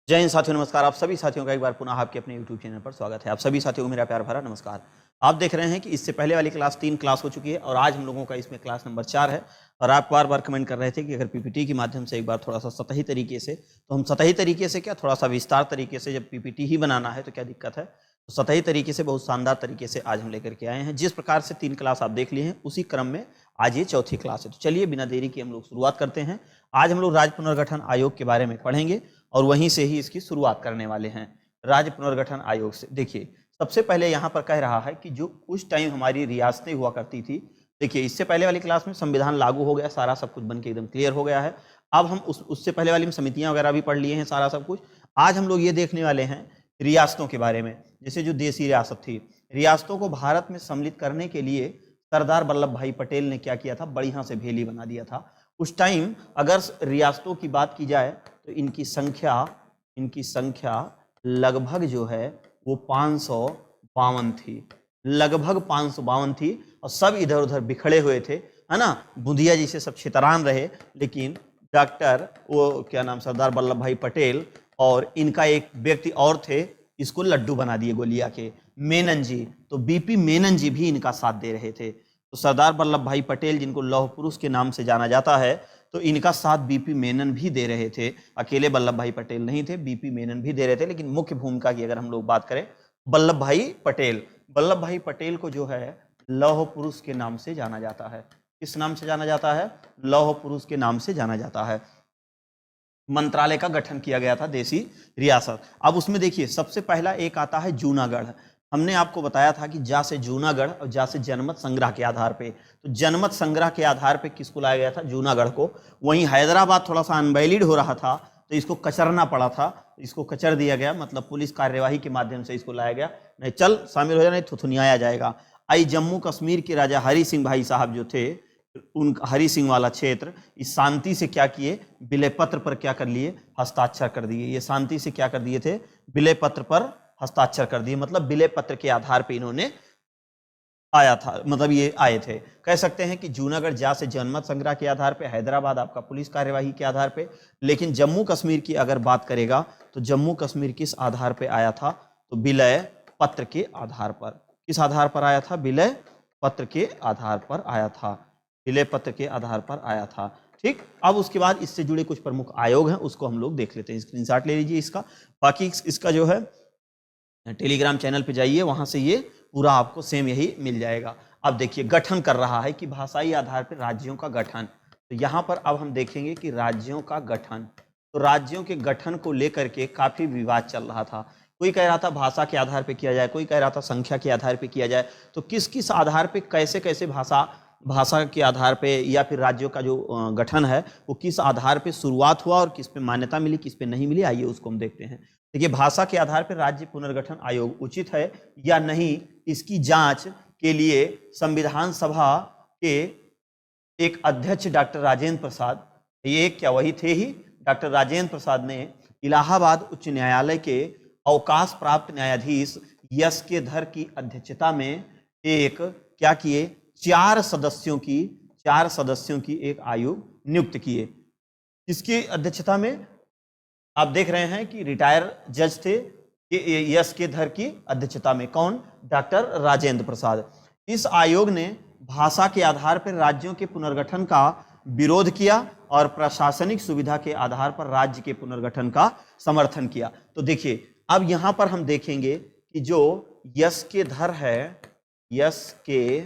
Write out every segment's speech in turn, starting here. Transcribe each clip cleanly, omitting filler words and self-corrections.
जय हिंद साथियों, नमस्कार। आप सभी साथियों का एक बार पुनः आपके अपने YouTube चैनल पर स्वागत है। आप सभी साथियों को मेरा प्यार भरा नमस्कार। आप देख रहे हैं कि इससे पहले वाली क्लास 3 क्लास हो चुकी है और आज हम लोगों का इसमें क्लास नंबर 4 है। और आप बार बार कमेंट कर रहे थे कि अगर पीपीटी के माध्यम से एक बार थोड़ा सा सतही तरीके से, तो हम सतही तरीके से क्या, थोड़ा सा विस्तार तरीके से जब पीपीटी ही बनाना है तो क्या दिक्कत है। तो सतही तरीके से, बहुत शानदार तरीके से आज हम लेकर के आए हैं। जिस प्रकार से 3 क्लास आप देख लिए हैं उसी क्रम में आज ये चौथी क्लास है। तो चलिए बिना देरी की हम लोग शुरुआत करते हैं। आज हम लोग राज्य पुनर्गठन आयोग के बारे में पढ़ेंगे और वहीं से ही इसकी शुरुआत करने वाले हैं। राज्य पुनर्गठन आयोग से देखिए, सबसे पहले यहाँ पर कह रहा है कि जो उस टाइम हमारी रियासतें हुआ करती थी, देखिए इससे पहले वाली क्लास में संविधान लागू हो गया, सारा सब कुछ बन के एकदम क्लियर हो गया है। अब हम उससे पहले वाली में समितियां वगैरह भी पढ़ लिए हैं, सारा सब कुछ। आज हम लोग ये देखने वाले हैं रियासतों के बारे में। जैसे जो देसी रियासत थी, रियासतों को भारत में सम्मिलित करने के लिए सरदार वल्लभ भाई पटेल ने क्या किया था, बढ़िया से भेली बना दिया था। उस टाइम अगर रियासतों की बात की जाए तो इनकी संख्या लगभग जो है वो 552 थी, लगभग 552 थी। और सब इधर उधर बिखरे हुए थे, है ना। बूंदिया जी से सब छितरान रहे, लेकिन डॉक्टर वो क्या नाम, सरदार वल्लभ भाई पटेल और इनका एक व्यक्ति और थे, इसको लड्डू बना दिए गोलिया के, मेनन जी। तो बीपी मेनन जी भी इनका साथ दे रहे थे। तो सरदार वल्लभ भाई पटेल, जिनको लौह पुरुष के नाम से जाना जाता है, तो इनका साथ बीपी मेनन भी दे रहे थे। अकेले वल्लभ भाई पटेल नहीं थे, बीपी मेनन भी दे रहे थे। लेकिन मुख्य भूमिका की अगर हम लोग बात करें, वल्लभ भाई पटेल को जो है लौह पुरुष के नाम से जाना जाता है। किस नाम से जाना जाता है? लौह पुरुष के नाम से जाना जाता है। मंत्रालय का गठन किया गया था देसी रियासत। अब उसमें देखिए सबसे पहला एक आता है जूनागढ़। हमने आपको बताया था कि जा से जूनागढ़ और जा से जनमत संग्रह के आधार पे, तो जनमत संग्रह के आधार पे किसको लाया गया था? जूनागढ़ को। वहीं हैदराबाद थोड़ा सा अनवैलिड हो रहा था तो इसको कचरना पड़ा था, इसको कचर दिया गया, मतलब पुलिस कार्यवाही के माध्यम से इसको लाया गया। नहीं चल शामिल हो जाए, नहीं थुथुनियाया जाएगा। आई जम्मू कश्मीर के राजा हरि सिंह भाई साहब जो थे, उन हरि सिंह वाला क्षेत्र, इस शांति से क्या किए, विलय पत्र पर क्या कर लिए, हस्ताक्षर कर दिए। ये शांति से क्या कर दिए थे, विलय पत्र पर हस्ताक्षर कर दिए। मतलब विलय पत्र के आधार पे इन्होंने आया था, मतलब ये आए थे। कह सकते हैं कि जूनागढ़ जा से जनमत संग्रह के आधार पे, हैदराबाद आपका पुलिस कार्यवाही के आधार पे। लेकिन जम्मू कश्मीर की अगर बात करेगा तो जम्मू कश्मीर किस आधार पे आया था? तो विलय पत्र के आधार पर। किस आधार पर आया था? विलय पत्र के आधार पर आया था, विलय पत्र के आधार पर आया था। ठीक, अब उसके बाद इससे जुड़े कुछ प्रमुख आयोग हैं, उसको हम लोग देख लेते हैं। स्क्रीनशॉट ले लीजिए इसका। बाकी इसका जो है टेलीग्राम चैनल पे जाइए, वहां से ये पूरा आपको सेम यही मिल जाएगा। अब देखिए गठन कर रहा है कि भाषाई आधार पर राज्यों का गठन। तो यहाँ पर अब हम देखेंगे कि राज्यों का गठन, तो राज्यों के गठन को लेकर के काफी विवाद चल रहा था। कोई कह रहा था भाषा के आधार पर किया जाए, कोई कह रहा था संख्या के आधार पर किया जाए। तो किस किस आधार पर, कैसे कैसे भाषा के आधार पे या फिर राज्यों का जो गठन है वो किस आधार पे शुरुआत हुआ और किस पे मान्यता मिली, किस पे नहीं मिली, आइए उसको हम देखते हैं। देखिए, भाषा के आधार पर राज्य पुनर्गठन आयोग उचित है या नहीं, इसकी जांच के लिए संविधान सभा के एक अध्यक्ष डॉक्टर राजेंद्र प्रसाद, ये क्या वही थे ही, डॉक्टर राजेंद्र प्रसाद ने इलाहाबाद उच्च न्यायालय के अवकाश प्राप्त न्यायाधीश यस के धर की अध्यक्षता में एक क्या किए, 4 सदस्यों की एक आयोग नियुक्त किए। इसकी अध्यक्षता में आप देख रहे हैं कि रिटायर जज थे यस के धर की अध्यक्षता में। कौन? डॉक्टर राजेंद्र प्रसाद। इस आयोग ने भाषा के आधार पर राज्यों के पुनर्गठन का विरोध किया और प्रशासनिक सुविधा के आधार पर राज्य के पुनर्गठन का समर्थन किया। तो देखिए अब यहां पर हम देखेंगे कि जो यस के धर है, यस के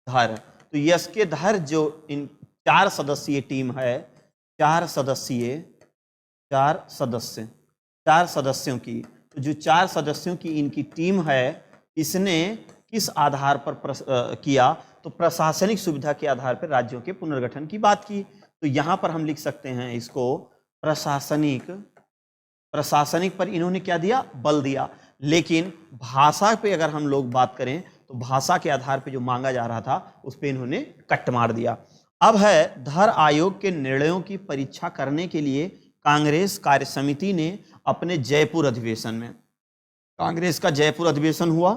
धर, तो यस के धर जो इन 4 सदस्यीय टीम है, 4 सदस्यों की, तो जो 4 सदस्यों की इनकी टीम है, इसने किस आधार पर किया? तो प्रशासनिक सुविधा के आधार पर राज्यों के पुनर्गठन की बात की। तो यहां पर हम लिख सकते हैं इसको प्रशासनिक पर इन्होंने क्या दिया? बल दिया। लेकिन भाषा पे अगर हम लोग बात करें तो भाषा के आधार पे जो मांगा जा रहा था उस पे इन्होंने कट मार दिया। अब है धर आयोग के निर्णयों की परीक्षा करने के लिए कांग्रेस कार्य समिति ने अपने जयपुर अधिवेशन में, कांग्रेस का जयपुर अधिवेशन हुआ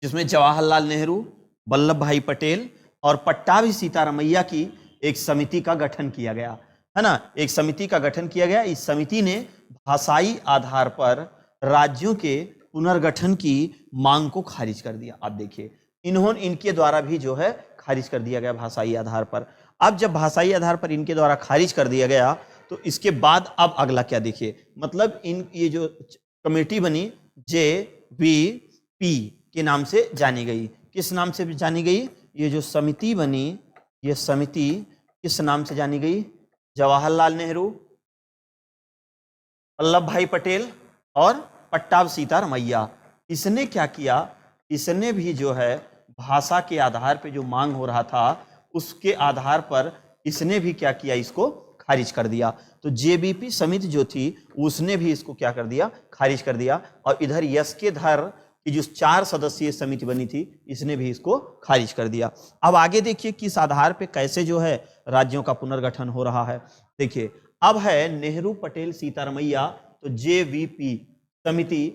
जिसमें जवाहरलाल नेहरू, वल्लभ भाई पटेल और पट्टाभी सीतारमैया की एक समिति का गठन किया गया। है ना, एक समिति का गठन किया गया। इस समिति ने भाषाई आधार पर राज्यों के पुनर्गठन की मांग को खारिज कर दिया। आप देखिए, इनके द्वारा भी जो है खारिज कर दिया गया भाषाई आधार पर। अब जब भाषाई आधार पर इनके द्वारा खारिज कर दिया गया तो इसके बाद अब अगला क्या देखिए, मतलब ये जो कमेटी बनी JVP के नाम से जानी गई। किस नाम से जानी गई? ये जो समिति बनी, ये समिति किस नाम से जानी गई? जवाहरलाल नेहरू, वल्लभ भाई पटेल और पट्टाभ सीतारमैया। इसने क्या किया? इसने भी जो है भाषा के आधार पे जो मांग हो रहा था उसके आधार पर इसने भी क्या किया? इसको खारिज कर दिया। तो JVP समिति जो थी उसने भी इसको क्या कर दिया? खारिज कर दिया। और इधर यस्के धर की जो 4 सदस्यीय समिति बनी थी इसने भी इसको खारिज कर दिया। अब आगे देखिए किस आधार पे कैसे जो है राज्यों का पुनर्गठन हो रहा है। देखिए, अब है नेहरू पटेल सीतारमैया। तो JVP समिति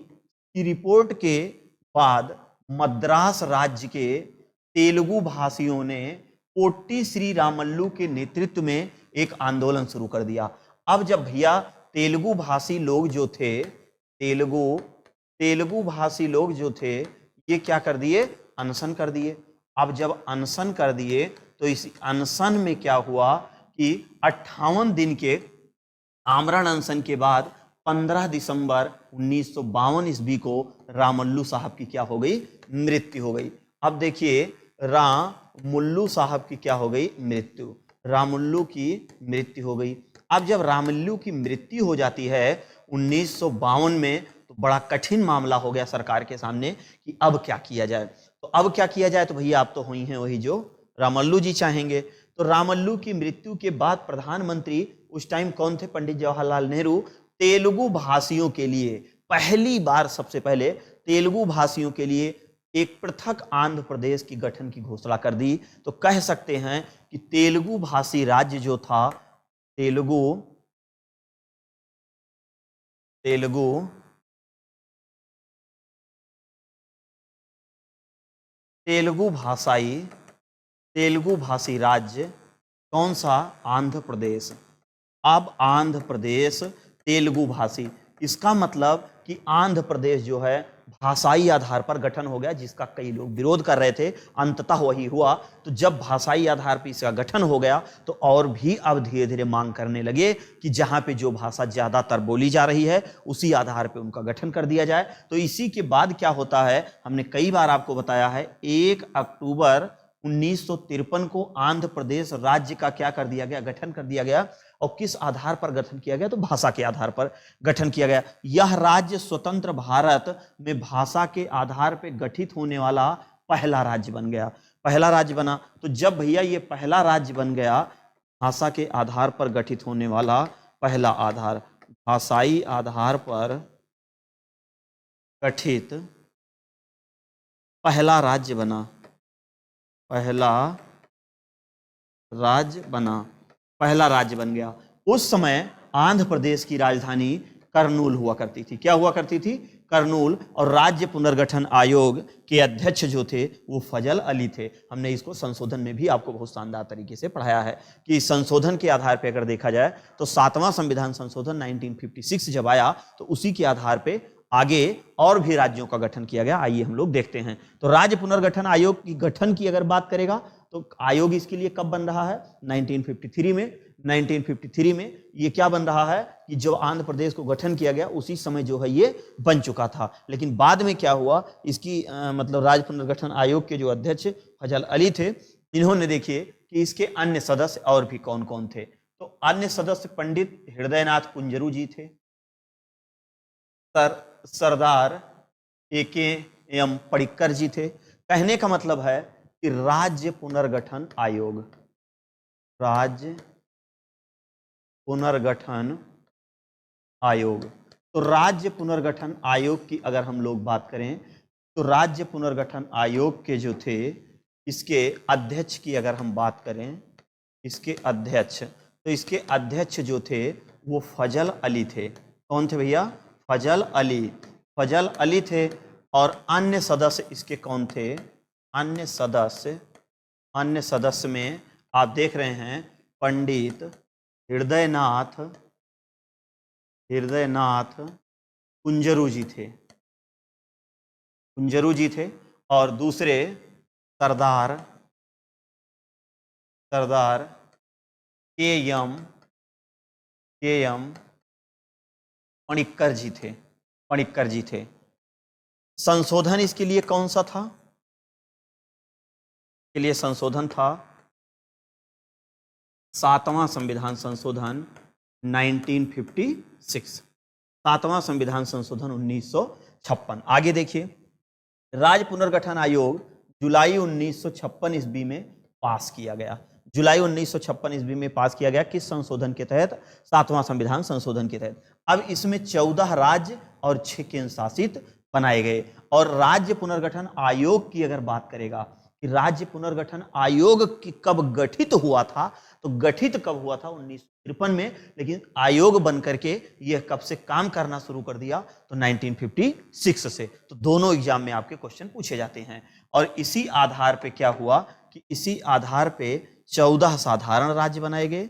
की रिपोर्ट के बाद मद्रास राज्य के तेलुगु भाषियों ने पोट्टी श्री रामल्लू के नेतृत्व में एक आंदोलन शुरू कर दिया। अब जब भैया तेलुगु भाषी लोग जो थे, तेलुगु भाषी लोग जो थे ये क्या कर दिए? अनशन कर दिए। अब जब अनशन कर दिए तो इस अनशन में क्या हुआ कि 58 दिन के आमरण अनशन के बाद 15 दिसंबर 1952 ईस्वी को रामल्लू साहब की क्या हो गई? मृत्यु हो गई। अब देखिए, रामल्लू साहब की क्या हो गई? मृत्यु। रामल्लू की मृत्यु हो गई। अब जब रामल्लू की मृत्यु हो जाती है 1952 में तो बड़ा कठिन मामला हो गया सरकार के सामने कि अब क्या किया जाए। तो अब क्या किया जाए? तो भैया आप तो हुई हैं वही जो रामल्लू जी चाहेंगे। तो रामल्लू की मृत्यु के बाद प्रधानमंत्री उस टाइम कौन थे? पंडित जवाहरलाल नेहरू। तेलुगु भाषियों के लिए पहली बार, सबसे पहले तेलुगु भाषियों के लिए एक पृथक आंध्र प्रदेश की गठन की घोषणा कर दी। तो कह सकते हैं कि तेलुगु भाषी राज्य जो था, तेलुगु भाषी राज्य कौन सा? आंध्र प्रदेश। अब आंध्र प्रदेश तेलुगु भाषी, इसका मतलब कि आंध्र प्रदेश जो है भाषाई आधार पर गठन हो गया, जिसका कई लोग विरोध कर रहे थे। अंततः वही हुआ। तो जब भाषाई आधार पर इसका गठन हो गया तो और भी अब धीरे धीरे मांग करने लगे कि जहां पे जो भाषा ज्यादातर बोली जा रही है उसी आधार पे उनका गठन कर दिया जाए। तो इसी के बाद क्या होता है, हमने कई बार आपको बताया है, 1 अक्टूबर 1953 को आंध्र प्रदेश राज्य का क्या कर दिया गया? गठन कर दिया गया। और किस आधार पर गठन किया गया? तो भाषा के आधार पर गठन किया गया। यह राज्य स्वतंत्र भारत में भाषा के आधार पर गठित होने वाला पहला राज्य बन गया। पहला राज्य बना। तो जब भैया ये पहला राज्य बन गया, भाषा के आधार पर गठित होने वाला पहला आधार, भाषाई आधार पर गठित पहला राज्य बना, पहला राज्य बन गया। उस समय आंध्र प्रदेश की राजधानी करनूल हुआ करती थी। क्या हुआ करती थी? करनूल। और राज्य पुनर्गठन आयोग के अध्यक्ष जो थे वो फजल अली थे। हमने इसको संशोधन में भी आपको बहुत शानदार तरीके से पढ़ाया है कि संशोधन के आधार पर अगर देखा जाए तो 7वां संविधान संशोधन 1956 जब आया तो उसी के आधार पर आगे और भी राज्यों का गठन किया गया। आइए हम लोग देखते हैं। तो राज्य पुनर्गठन आयोग की गठन की अगर बात करेगा तो आयोग इसके लिए कब बन रहा है? 1953 में। 1953 में ये क्या बन रहा है कि जो आंध्र प्रदेश को गठन किया गया उसी समय जो है ये बन चुका था। लेकिन बाद में क्या हुआ, इसकी मतलब राज्य पुनर्गठन आयोग के जो अध्यक्ष फजल अली थे, इन्होंने देखिए कि इसके अन्य सदस्य और भी कौन कौन थे। तो अन्य सदस्य पंडित हृदयनाथ कुंजरू जी थे, सरदार AKM पडिक्कर जी थे। कहने का मतलब है कि राज्य पुनर्गठन आयोग, तो राज्य पुनर्गठन आयोग की अगर हम लोग बात करें तो राज्य पुनर्गठन आयोग के जो थे, इसके अध्यक्ष की अगर हम बात करें, इसके अध्यक्ष जो थे वो फजल अली थे। कौन थे भैया? फजल अली थे। और अन्य सदस्य इसके कौन थे? अन्य सदस्य में आप देख रहे हैं पंडित हृदयनाथ हृदयनाथ कुंजरू जी थे, कुंजरू जी थे। और दूसरे सरदार सरदार के एम पणिक्कर जी थे, पणिक्कर जी थे। संशोधन इसके लिए कौन सा था? के लिए संशोधन था 7वां संविधान संशोधन 1956, 7वां संविधान संशोधन 1956। आगे देखिए, राज्य पुनर्गठन आयोग जुलाई 1956 ईस्वी में पास किया गया। जुलाई 1956 ईस्वी में पास किया गया किस संशोधन के तहत? 7वां संविधान संशोधन के तहत। अब इसमें 14 राज्य और 6 केंद्र शासित बनाए गए। और राज्य पुनर्गठन आयोग की अगर बात करेगा कि राज्य पुनर्गठन आयोग की कब गठित हुआ था, तो गठित कब हुआ था? 1953 में। लेकिन आयोग बनकर के यह कब से काम करना शुरू कर दिया? तो 1956 से। तो दोनों एग्जाम में आपके क्वेश्चन पूछे जाते हैं। और इसी आधार पे क्या हुआ कि इसी आधार पे 14 साधारण राज्य बनाए गए,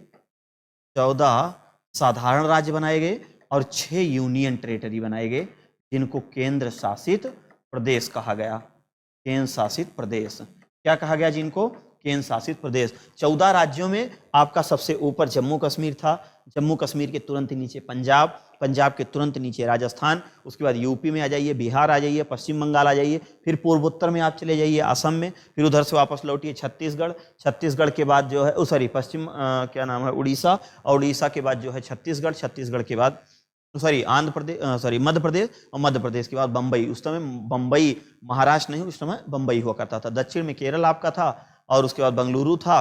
14 साधारण राज्य बनाए गए और 6 यूनियन टेरिटरी बनाए गए, जिनको केंद्र शासित प्रदेश कहा गया। केंद्र शासित प्रदेश क्या कहा गया? जिनको केंद्र शासित प्रदेश। 14 राज्यों में आपका सबसे ऊपर जम्मू कश्मीर था, जम्मू कश्मीर के तुरंत नीचे पंजाब, पंजाब के तुरंत नीचे राजस्थान, उसके बाद यूपी में आ जाइए, बिहार आ जाइए, पश्चिम बंगाल आ जाइए, फिर पूर्वोत्तर में आप चले जाइए असम में, फिर उधर से वापस लौटिए छत्तीसगढ़, छत्तीसगढ़ के बाद जो है सॉरी पश्चिम क्या नाम है उड़ीसा, और उड़ीसा के बाद जो है छत्तीसगढ़, छत्तीसगढ़ के बाद सॉरी आंध्र प्रदेश सॉरी मध्य प्रदेश, और मध्य प्रदेश के बाद बम्बई। उस समय बम्बई महाराष्ट्र नहीं, उस समय बम्बई हुआ करता था। दक्षिण में केरल आपका था, और उसके बाद बेंगलुरु था,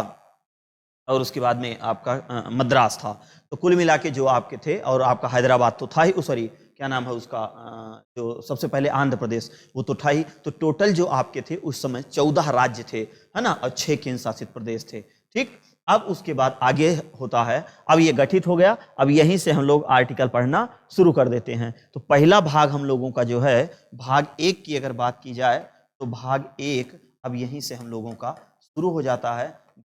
और उसके बाद में आपका मद्रास था। तो कुल मिला के जो आपके थे, और आपका हैदराबाद तो था ही, सॉरी क्या नाम है उसका जो सबसे पहले आंध्र प्रदेश, वो तो था ही। तो टोटल जो आपके थे उस समय 14 राज्य थे, है ना, और 6 केंद्र शासित प्रदेश थे। ठीक, अब उसके बाद आगे होता है, अब ये गठित हो गया, अब यहीं से हम लोग आर्टिकल पढ़ना शुरू कर देते हैं। तो पहला भाग हम लोगों का जो है भाग 1 की अगर बात की जाए, तो भाग 1 अब यहीं से हम लोगों का शुरू हो जाता है।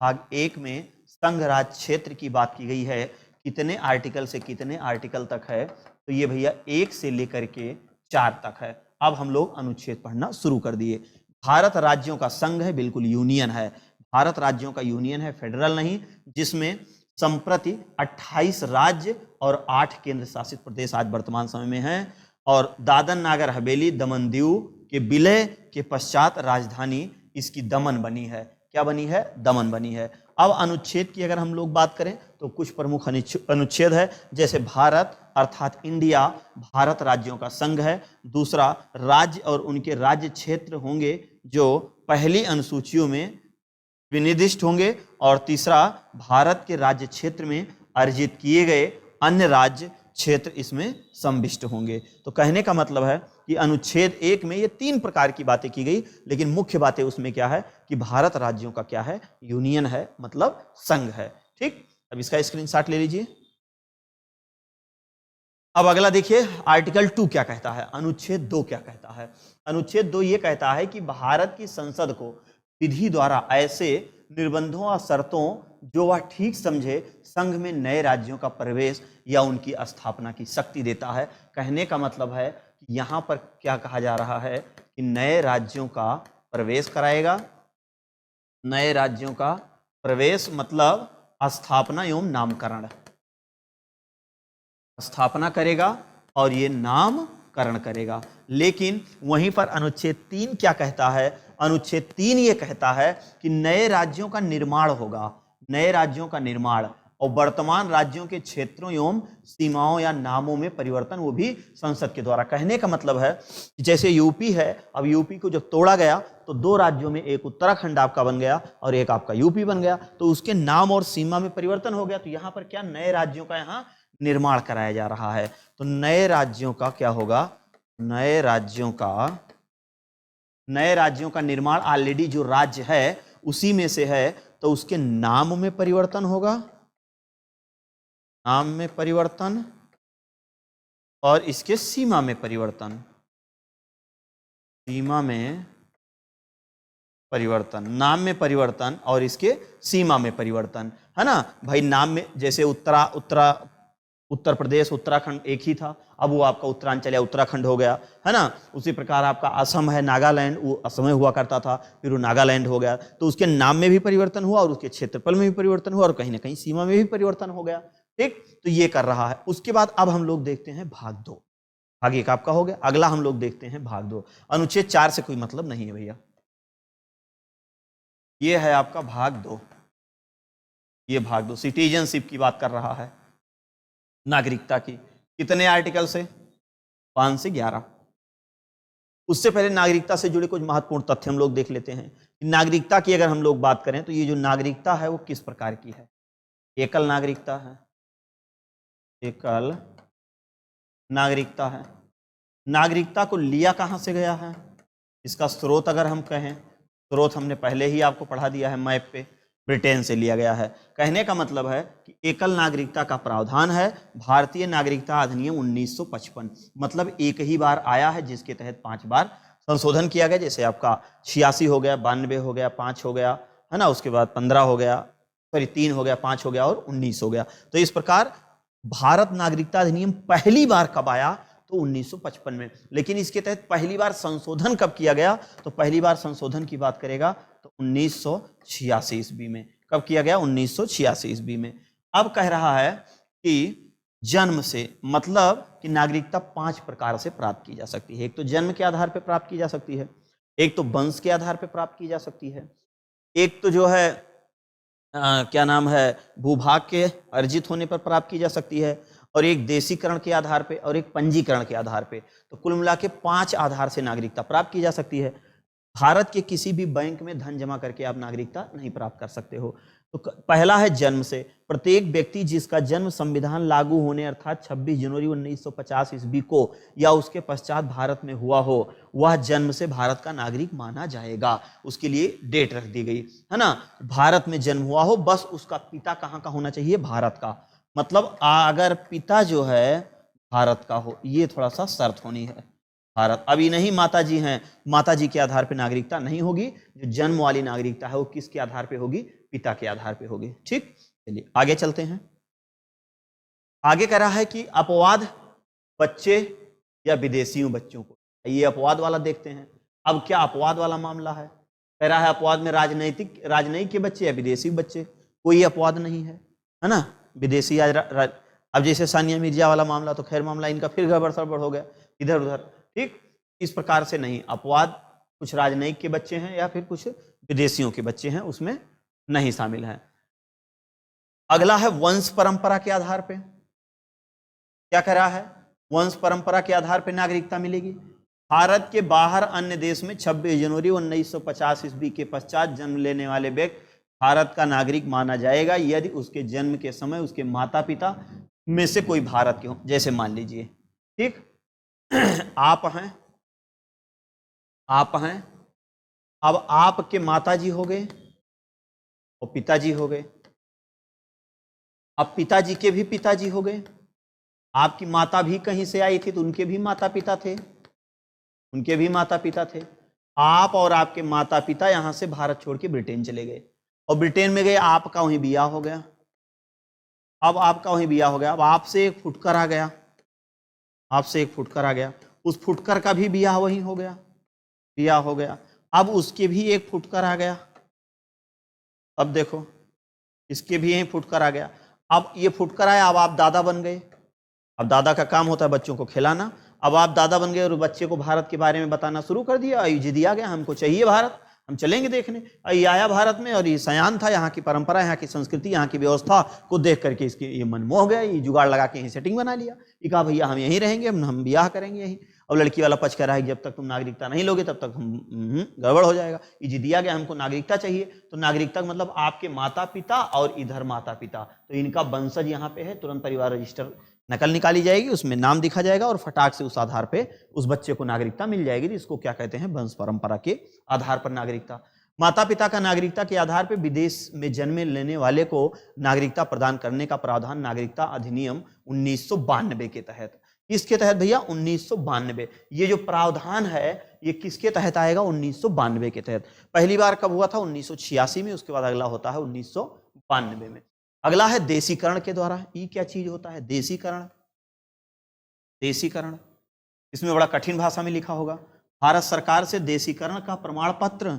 भाग 1 में संघ राज्य क्षेत्र की बात की गई है, कितने आर्टिकल से कितने आर्टिकल तक है? तो ये भैया 1 से लेकर के 4 तक है। अब हम लोग अनुच्छेद पढ़ना शुरू कर दिए। भारत राज्यों का संघ है, बिल्कुल यूनियन है, भारत राज्यों का यूनियन है, फेडरल नहीं, जिसमें संप्रति 28 राज्य और 8 केंद्र शासित प्रदेश आज वर्तमान समय में हैं। और दादन नागर हवेली दमन दीव के विलय के पश्चात राजधानी इसकी दमन बनी है। क्या बनी है? दमन बनी है। अब अनुच्छेद की अगर हम लोग बात करें तो कुछ प्रमुख अनुच्छेद है, जैसे भारत अर्थात इंडिया भारत राज्यों का संघ है। दूसरा, राज्य और उनके राज्य क्षेत्र होंगे जो पहली अनुसूचियों में विनिर्दिष्ट होंगे। और तीसरा, भारत के राज्य क्षेत्र में अर्जित किए गए अन्य राज्य क्षेत्र इसमें संविष्ट होंगे। तो कहने का मतलब है कि अनुच्छेद 1 में ये 3 प्रकार की बातें की गई, लेकिन मुख्य बातें उसमें क्या है कि भारत राज्यों का क्या है? यूनियन है, मतलब संघ है। ठीक, अब इसका स्क्रीनशॉट ले लीजिए। अब अगला देखिए, आर्टिकल 2 क्या कहता है, अनुच्छेद 2 क्या कहता है? अनुच्छेद 2 ये कहता है कि भारत की संसद को विधि द्वारा ऐसे निर्बंधों और शर्तों जो वह ठीक समझे संघ में नए राज्यों का प्रवेश या उनकी स्थापना की शक्ति देता है। कहने का मतलब है कि यहाँ पर क्या कहा जा रहा है कि नए राज्यों का प्रवेश कराएगा, नए राज्यों का प्रवेश मतलब स्थापना एवं नामकरण, स्थापना करेगा और ये नामकरण करेगा। लेकिन वहीं पर अनुच्छेद 3 क्या कहता है? अनुच्छेद 3 ये कहता है कि नए राज्यों का निर्माण होगा, नए राज्यों का निर्माण, और वर्तमान राज्यों के क्षेत्रों एवं सीमाओं या नामों में परिवर्तन, वो भी संसद के द्वारा। कहने का मतलब है कि जैसे यूपी है, अब यूपी को जब तोड़ा गया तो 2 राज्यों में एक उत्तराखंड आपका बन गया और एक आपका यूपी बन गया, तो उसके नाम और सीमा में परिवर्तन हो गया। तो यहाँ पर क्या नए राज्यों का यहाँ निर्माण कराया जा रहा है। तो नए राज्यों का क्या होगा? नए राज्यों का निर्माण, ऑलरेडी जो राज्य है उसी में से है, तो उसके नाम में परिवर्तन होगा, नाम में परिवर्तन, और इसके सीमा में परिवर्तन, सीमा में परिवर्तन, नाम में परिवर्तन और इसके सीमा में परिवर्तन, है ना भाई। नाम में जैसे उत्तर प्रदेश उत्तराखंड एक ही था, अब वो आपका उत्तरांचल या उत्तराखंड हो गया, है ना। उसी प्रकार आपका असम है, नागालैंड, वो असम में हुआ करता था, फिर वो नागालैंड हो गया। तो उसके नाम में भी परिवर्तन हुआ और उसके क्षेत्रफल में भी परिवर्तन हुआ और कहीं ना कहीं सीमा में भी परिवर्तन हो गया। ठीक, तो ये कर रहा है। उसके बाद अब हम लोग देखते हैं भाग 2। भाग 1 आपका हो गया, अगला हम लोग देखते हैं भाग 2। अनुच्छेद 4 से कोई मतलब नहीं है भैया। ये है आपका भाग 2। ये भाग 2 सिटीजनशिप की बात कर रहा है, नागरिकता की। कितने आर्टिकल से? 5 से 11। उससे पहले नागरिकता से जुड़े कुछ महत्वपूर्ण तथ्य हम लोग देख लेते हैं। नागरिकता की अगर हम लोग बात करें तो ये जो नागरिकता है वो किस प्रकार की है? एकल नागरिकता है, एकल नागरिकता है। नागरिकता को लिया कहां से गया है? इसका स्रोत अगर हम कहें, स्रोत हमने पहले ही आपको पढ़ा दिया है मैप पे, ब्रिटेन से लिया गया है। कहने का मतलब है कि एकल नागरिकता का प्रावधान है भारतीय नागरिकता अधिनियम 1955। मतलब एक ही बार आया है जिसके तहत 5 बार संशोधन किया गया। जैसे आपका 86 हो गया, 92 हो गया, 5 हो गया, है ना। उसके बाद 15 हो गया, सॉरी 3 हो गया, 5 हो गया और 19 हो गया। तो इस प्रकार भारत नागरिकता अधिनियम पहली बार कब आया? तो 1955 में। लेकिन इसके तहत पहली बार संशोधन कब किया गया? तो पहली बार संशोधन की बात करेगा तो 1986 ईस्वी में। कब किया गया? 1986 ईस्वी में। अब कह रहा है कि जन्म से, मतलब कि नागरिकता 5 प्रकार से प्राप्त की जा सकती है। एक तो जन्म के आधार पर प्राप्त की जा सकती है, एक तो वंश के आधार पर प्राप्त की जा सकती है, एक तो जो है क्या नाम है, भूभाग के अर्जित होने पर प्राप्त की जा सकती है, और एक देशीकरण के आधार पे और एक पंजीकरण के आधार पे। तो कुल मिला के 5 आधार से नागरिकता प्राप्त की जा सकती है। भारत के किसी भी बैंक में धन जमा करके आप नागरिकता नहीं प्राप्त कर सकते हो। तो पहला है जन्म से। प्रत्येक व्यक्ति जिसका जन्म संविधान लागू होने अर्थात 26 जनवरी 1950 ईस्वी को या उसके पश्चात भारत में हुआ हो, वह जन्म से भारत का नागरिक माना जाएगा। उसके लिए डेट रख दी गई है ना। भारत में जन्म हुआ हो, बस उसका पिता कहाँ का होना चाहिए? भारत का। मतलब अगर पिता जो है भारत का हो, ये थोड़ा सा शर्त होनी है। भारत, अभी नहीं माता जी हैं, माता जी के आधार पे नागरिकता नहीं होगी। जो जन्म वाली नागरिकता है वो किसके आधार पे होगी? पिता के आधार पे होगी। ठीक, चलिए आगे चलते हैं। आगे कह रहा है कि अपवाद बच्चे या विदेशियों बच्चों को, ये अपवाद वाला देखते हैं। अब क्या अपवाद वाला मामला है? कह रहा है अपवाद में राजनयिक के बच्चे या विदेशी बच्चे, कोई अपवाद नहीं है ना। विदेशी अब जैसे सानिया मिर्जा वाला मामला, तो खैर मामला इनका फिर गड़बड़ सड़बड़ हो गया इधर उधर। ठीक, इस प्रकार से नहीं, अपवाद कुछ राजनयिक के बच्चे हैं या फिर कुछ विदेशियों के बच्चे हैं, उसमें नहीं शामिल हैं। अगला है वंश परंपरा के आधार पे। क्या कह रहा है? वंश परंपरा के आधार पे नागरिकता मिलेगी। भारत के बाहर अन्य देश में 26 जनवरी 1950 ईस्वी के पश्चात जन्म लेने वाले व्यक्ति भारत का नागरिक माना जाएगा यदि उसके जन्म के समय उसके माता पिता में से कोई भारत के हो। जैसे मान लीजिए, ठीक, आप हैं, अब आपके माताजी हो गए और पिताजी हो गए। अब पिताजी के भी पिताजी हो गए। आपकी माता भी कहीं से आई थी तो उनके भी माता पिता थे, आप और आपके माता पिता यहां से भारत छोड़ के ब्रिटेन चले गए और ब्रिटेन में गए, आपका वहीं बियाह हो गया। अब आपसे एक फुटकर आ गया, उस फुटकर का भी बियाह वहीं हो गया, अब उसके भी एक फुटकर आ गया। अब देखो, इसके भी यहीं फुटकर आ गया। अब ये फुटकर आया, अब आप दादा बन गए। अब दादा का काम होता है बच्चों को खिलाना। अब आप दादा बन गए और बच्चे को भारत के बारे में बताना शुरू कर दिया। जिद आ गया, हमको चाहिए भारत, हम चलेंगे देखने। ये आया भारत में और ये सयान था, यहाँ की परंपरा, यहाँ की संस्कृति, यहाँ की व्यवस्था को देख करके इसके ये मन मोह गया। ये जुगाड़ लगा के यहीं सेटिंग बना लिया। ये कहा भैया हम यहीं रहेंगे, हम ब्याह करेंगे यहीं। अब लड़की वाला पक्ष कह रहा है जब तक तुम नागरिकता नहीं लोगे तब तक हम गड़बड़ हो जाएगा। ये जिद आ गया, हमको नागरिकता चाहिए। तो नागरिकता मतलब आपके माता पिता और इधर माता पिता, तो इनका वंशज यहाँ पे है। तुरंत परिवार रजिस्टर नकल निकाली जाएगी, उसमें नाम दिखा जाएगा और फटाक से उस आधार पे उस बच्चे को नागरिकता मिल जाएगी। इसको क्या कहते हैं? वंश परंपरा के आधार पर नागरिकता। माता पिता का नागरिकता के आधार पर विदेश में जन्म लेने वाले को नागरिकता प्रदान करने का प्रावधान नागरिकता अधिनियम 1992 के तहत। किसके तहत भैया? 1992। ये जो प्रावधान है ये किसके तहत आएगा? 1992 के तहत। पहली बार कब हुआ था? 1986 में, उसके बाद अगला होता है 1992 में। अगला है देशीकरण के द्वारा। ये क्या चीज होता है? देशीकरण। देशीकरण इसमें बड़ा कठिन भाषा में लिखा होगा। भारत सरकार से देशीकरण का प्रमाण पत्र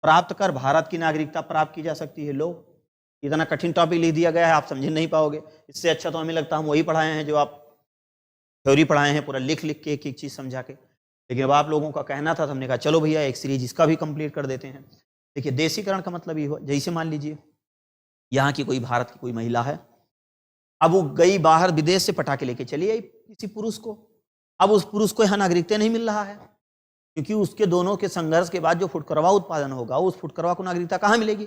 प्राप्त कर भारत की नागरिकता प्राप्त की जा सकती है। लो, इतना कठिन टॉपिक लिख दिया गया है, आप समझ नहीं पाओगे। इससे अच्छा तो हमें लगता है हम वही पढ़ाए हैं जो आप थ्योरी पढ़ाए हैं, पूरा लिख लिख के एक एक चीज समझा के। लेकिन अब आप लोगों का कहना था तो हमने कहा चलो भैया एक सीरीज इसका भी कंप्लीट कर देते हैं। देखिए, देशीकरण का मतलब ये हुआ, जैसे मान लीजिए यहाँ की कोई भारत की कोई महिला है, अब वो गई बाहर, विदेश से पटा के लेके चली आई किसी पुरुष को। अब उस पुरुष को यहाँ नागरिकता नहीं मिल रहा है, क्योंकि उसके दोनों के संघर्ष के बाद जो फुटकरवा उत्पादन होगा, उस फुटकरवा को नागरिकता कहाँ मिलेगी?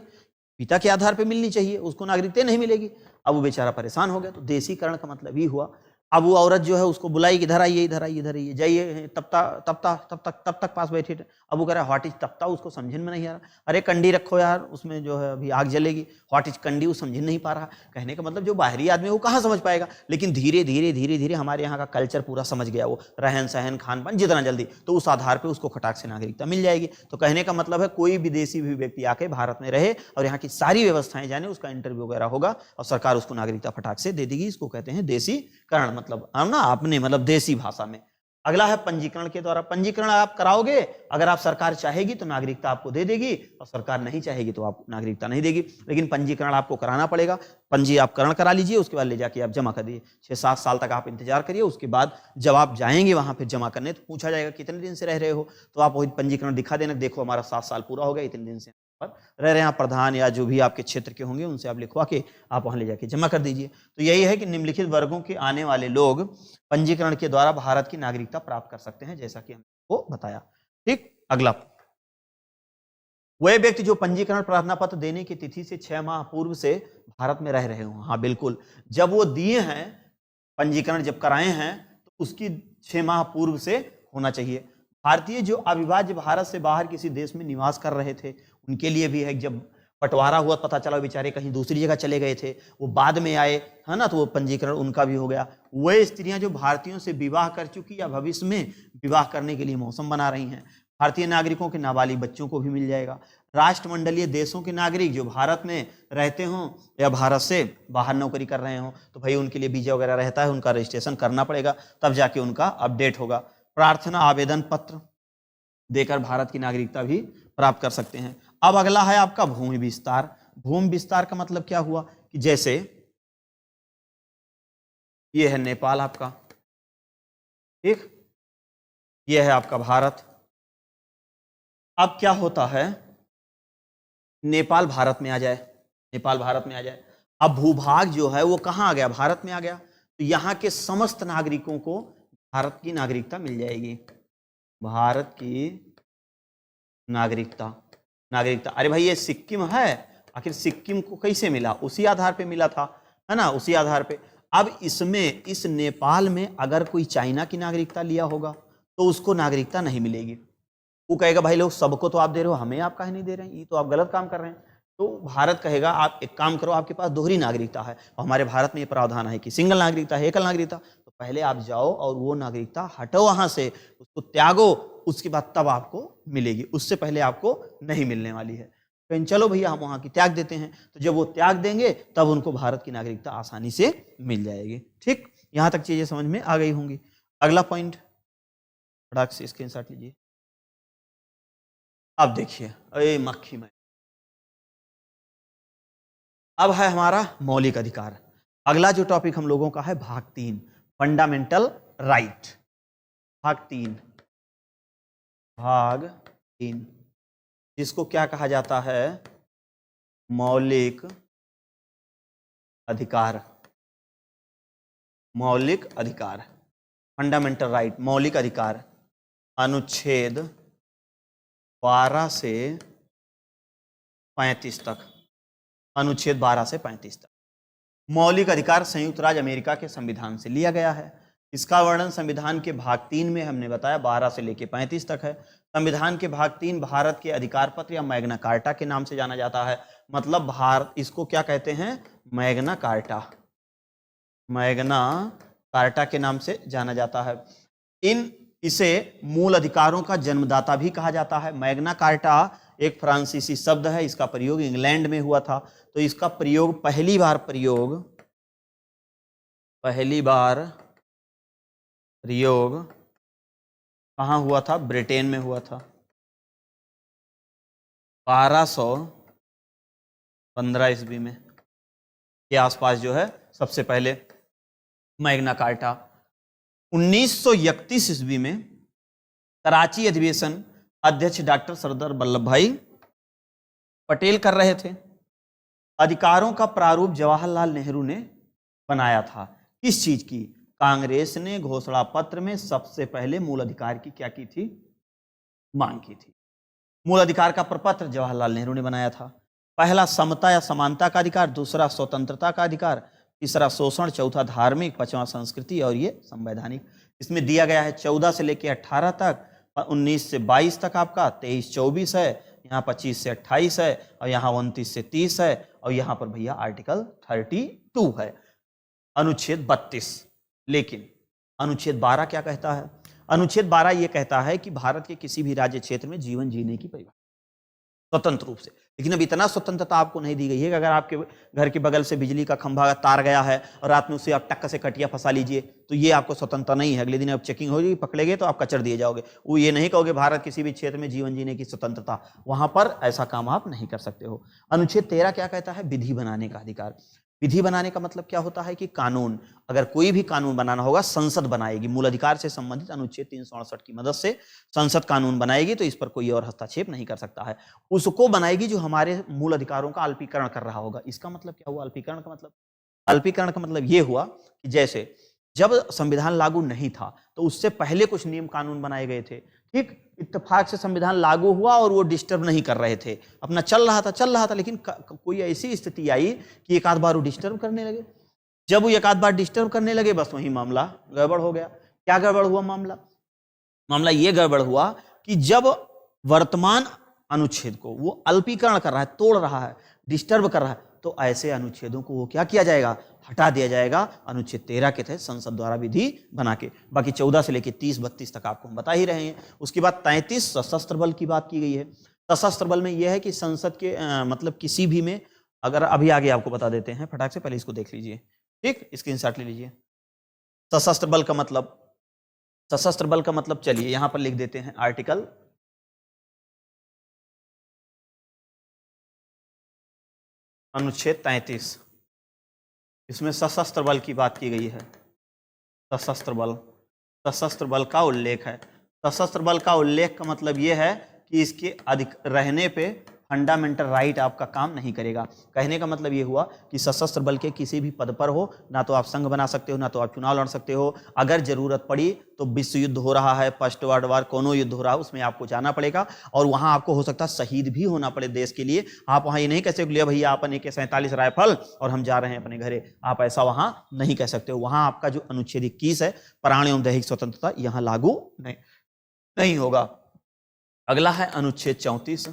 पिता के आधार पर मिलनी चाहिए, उसको नागरिकता नहीं मिलेगी। अब वो बेचारा परेशान हो गया। तो देशीकरण का मतलब ही हुआ, अब वो औरत जो है उसको बुलाई, इधर आइए, इधर आइए, इधर आइए, जाइए, तब तक पास बैठे थे। अब वो कह रहा है व्हाट इज तप्ता, उसको समझन में नहीं आ रहा। अरे कंडी रखो यार, उसमें जो है अभी आग जलेगी। व्हाट इज कंडी, वो समझ नहीं पा रहा। कहने का मतलब जो बाहरी आदमी है वो कहाँ समझ पाएगा। लेकिन धीरे धीरे धीरे धीरे हमारे यहाँ का कल्चर पूरा समझ गया, वो रहन सहन खान पान जितना जल्दी, तो उस आधार पर उसको खटाक से नागरिकता मिल जाएगी। तो कहने का मतलब है कोई विदेशी भी व्यक्ति आके भारत में रहे और यहाँ की सारी व्यवस्थाएं जाने, उसका इंटरव्यू वगैरह होगा और सरकार उसको नागरिकता फटाक से दे देगी। इसको कहते हैं देशीकरण, मतलब ना आपने मतलब देसी भाषा में। अगला है पंजीकरण के द्वारा। पंजीकरण आप कराओगे, अगर आप सरकार चाहेगी तो नागरिकता आपको दे देगी, और सरकार नहीं चाहेगी तो आपको नागरिकता नहीं देगी। लेकिन पंजीकरण आपको कराना पड़ेगा। पंजी आप करण करा लीजिए, उसके बाद ले जाके आप जमा कर दीजिए। 6-7 साल तक आप इंतजार करिए। उसके बाद जब आप जाएंगे वहां पर जमा करने, तो पूछा जाएगा कितने दिन से रह रहे हो, तो आप वही पंजीकरण दिखा देना, देखो हमारा 7 साल पूरा हो गया, इतने दिन से रह रहे हैं। प्रधान या जो भी आपके क्षेत्र के होंगे उनसे आप लिखवा के आप वहां ले जाके जमा कर दीजिए। तो यही है कि निम्नलिखित वर्गों के आने वाले लोग पंजीकरण के द्वारा भारत की नागरिकता प्राप्त कर सकते हैं, जैसा कि हमको बताया। ठीक, अगला, वह व्यक्ति जो पंजीकरण प्रार्थना पत्र देने की तिथि से 6 माह पूर्व से भारत में रह रहे हों। हाँ बिल्कुल, जब वो दिए हैं, पंजीकरण जब कराए हैं, तो उसकी 6 माह पूर्व से होना चाहिए। भारतीय जो अविभाज्य भारत से बाहर किसी देश में निवास कर रहे थे, उनके लिए भी है। जब बंटवारा हुआ, पता चला बेचारे कहीं दूसरी जगह चले गए थे, वो बाद में आए, है ना, तो वो पंजीकरण उनका भी हो गया। वह स्त्रियां जो भारतीयों से विवाह कर चुकी या भविष्य में विवाह करने के लिए मौसम बना रही हैं। भारतीय नागरिकों के नाबालिग बच्चों को भी मिल जाएगा। राष्ट्रमंडलीय देशों के नागरिक जो भारत में रहते हों या भारत से बाहर नौकरी कर रहे हों, तो भाई उनके लिए वीजा वगैरह रहता है, उनका रजिस्ट्रेशन करना पड़ेगा, तब जाके उनका अपडेट होगा। प्रार्थना आवेदन पत्र देकर भारत की नागरिकता भी प्राप्त कर सकते हैं। अब अगला है आपका भूमि विस्तार। भूमि विस्तार का मतलब क्या हुआ कि जैसे ये है नेपाल आपका, ठीक, ये है आपका भारत। अब क्या होता है, नेपाल भारत में आ जाए, नेपाल भारत में आ जाए। अब भूभाग जो है वो कहाँ आ गया? भारत में आ गया। तो यहाँ के समस्त नागरिकों को भारत की नागरिकता मिल जाएगी। भारत की नागरिकता। अरे भाई ये सिक्किम है, आखिर सिक्किम को कैसे मिला? उसी आधार पे मिला था, है ना, उसी आधार पे। अब इसमें, इस नेपाल में अगर कोई चाइना की नागरिकता लिया होगा तो उसको नागरिकता नहीं मिलेगी। वो कहेगा भाई लोग सबको तो आप दे रहे हो, हमें आप काहे नहीं दे रहे हैं, ये तो आप गलत काम कर रहे हैं। तो भारत कहेगा आप एक काम करो, आपके पास दोहरी नागरिकता है और हमारे भारत में ये प्रावधान है कि सिंगल नागरिकता है, एकल नागरिकता। तो पहले आप जाओ और वो नागरिकता हटो वहां से, उसको त्यागो, उसके बाद तब आपको मिलेगी, उससे पहले आपको नहीं मिलने वाली है। कहीं चलो भैया हम वहां की त्याग देते हैं, तो जब वो त्याग देंगे तब उनको भारत की नागरिकता आसानी से मिल जाएगी। ठीक, यहां तक चीजें समझ में आ गई होंगी। अगला पॉइंट फटाक से स्क्रीनशॉट लीजिए। अब देखिए, अरे मक्खी में, अब है हमारा मौलिक अधिकार। अगला जो टॉपिक हम लोगों का है भाग 3, फंडामेंटल राइट। भाग 3 जिसको क्या कहा जाता है? मौलिक अधिकार। फंडामेंटल राइट, मौलिक अधिकार, अनुच्छेद 12 से 35 तक। अनुच्छेद 12 से 35 तक। मौलिक अधिकार संयुक्त राज्य अमेरिका के संविधान से लिया गया है। इसका वर्णन संविधान के भाग 3 में हमने बताया, 12 से लेकर 35 तक है। संविधान के भाग 3 भारत के अधिकार पत्र या मैग्ना कार्टा के नाम से जाना जाता है। मतलब भारत, इसको क्या कहते हैं? Magna carta. मैग्ना कार्टा के नाम से जाना जाता है। इसे मूल अधिकारों का जन्मदाता भी कहा जाता है। मैग्ना कार्टा एक फ्रांसीसी शब्द है, इसका प्रयोग इंग्लैंड में हुआ था। तो इसका प्रयोग पहली बार प्रयोग कहाँ हुआ था? ब्रिटेन में हुआ था। 1215 ईस्वी में के आसपास जो है सबसे पहले मैग्ना कार्टा। 1931 ईस्वी में कराची अधिवेशन अध्यक्ष डॉक्टर सरदार वल्लभ भाई पटेल कर रहे थे। अधिकारों का प्रारूप जवाहरलाल नेहरू ने बनाया था। किस चीज की? कांग्रेस ने घोषणा पत्र में सबसे पहले मूल अधिकार की क्या की थी? मांग की थी। मूल अधिकार का प्रपत्र जवाहरलाल नेहरू ने बनाया था। पहला समता या समानता का अधिकार, दूसरा स्वतंत्रता का अधिकार, तीसरा शोषण, चौथा धार्मिक, पांचवा संस्कृति और ये संवैधानिक। इसमें दिया गया है 14 से लेकर 18 तक, 19 से 22 तक आपका, 23-24 है, यहाँ 25 से 28 है और यहाँ 29 से 30 है और यहाँ पर भैया आर्टिकल 32 है, अनुच्छेद 32। लेकिन अनुच्छेद 12 क्या कहता है? अनुच्छेद 12 ये कहता है कि भारत के किसी भी राज्य क्षेत्र में जीवन जीने की परिभाषा स्वतंत्र रूप से। लेकिन अब इतना स्वतंत्रता आपको नहीं दी गई है कि अगर आपके घर के बगल से बिजली का खंभा तार गया है और रात में उसे आप टक्कर से कटिया फंसा लीजिए तो ये आपको स्वतंत्रता नहीं है। अगले दिन अब चेकिंग होगी, पकड़ेंगे तो आप कचर दिए जाओगे। वो ये नहीं कहोगे भारत किसी भी क्षेत्र में जीवन जीने की स्वतंत्रता, वहां पर ऐसा काम आप नहीं कर सकते हो। अनुच्छेद 13 क्या कहता है? विधि बनाने का अधिकार। विधि बनाने का मतलब क्या होता है कि कानून, अगर कोई भी कानून बनाना होगा संसद बनाएगी। मूल अधिकार से संबंधित अनुच्छेद 368 की मदद से संसद कानून बनाएगी, तो इस पर कोई और हस्तक्षेप नहीं कर सकता है। उसको बनाएगी जो हमारे मूल अधिकारों का अल्पीकरण कर रहा होगा। इसका मतलब क्या हुआ? अल्पीकरण का मतलब, अल्पीकरण का मतलब ये हुआ कि जैसे जब संविधान लागू नहीं था तो उससे पहले कुछ नियम कानून बनाए गए थे, ठीक, इत्तेफाक से संविधान लागू हुआ और वो डिस्टर्ब नहीं कर रहे थे, अपना चल रहा था। लेकिन कोई ऐसी स्थिति आई कि एक आध बार वो डिस्टर्ब करने लगे। जब वो एक आध बार डिस्टर्ब करने लगे, बस वही मामला गड़बड़ हो गया। क्या गड़बड़ हुआ? मामला ये गड़बड़ हुआ कि जब वर्तमान अनुच्छेद को वो अल्पीकरण कर रहा है, तोड़ रहा है, डिस्टर्ब कर रहा है, तो ऐसे अनुच्छेदों को वो क्या किया जाएगा? हटा दिया जाएगा। अनुच्छेद 13 के तहत संसद द्वारा विधि बना के। बाकी 14 से लेकर 30-32 तक आपको हम बता ही रहे हैं। उसके बाद 33 सशस्त्र बल की बात की गई है। सशस्त्र बल में यह है कि संसद के मतलब किसी भी में, अगर अभी आगे आपको बता देते हैं फटाक से, पहले इसको देख लीजिए, ठीक, स्क्रीनशॉट ले लीजिए। सशस्त्र बल का मतलब चलिए यहां पर लिख देते हैं, आर्टिकल अनुच्छेद 33, इसमें सशस्त्र बल की बात की गई है। सशस्त्र बल का उल्लेख है। सशस्त्र बल का उल्लेख का मतलब यह है कि इसके अधिक रहने पे फंडामेंटल राइट आपका काम नहीं करेगा। कहने का मतलब ये हुआ कि सशस्त्र बल के किसी भी पद पर हो, ना तो आप संघ बना सकते हो, ना तो आप चुनाव लड़ सकते हो। अगर जरूरत पड़ी तो विश्व युद्ध हो रहा है, फर्स्ट वर्ल्ड वार, कोनो युद्ध हो रहा है, उसमें आपको जाना पड़ेगा और वहां आपको हो सकता है शहीद भी होना पड़े देश के लिए। आप वहां ये नहीं कह सकते लिया भैया अपन AK-47 राइफल और हम जा रहे हैं अपने घरे, आप ऐसा वहां नहीं कह सकते हो। वहां आपका जो अनुच्छेद 21 है, प्राण एवं दैहिक स्वतंत्रता, यहां लागू नहीं होगा। अगला है अनुच्छेद 34।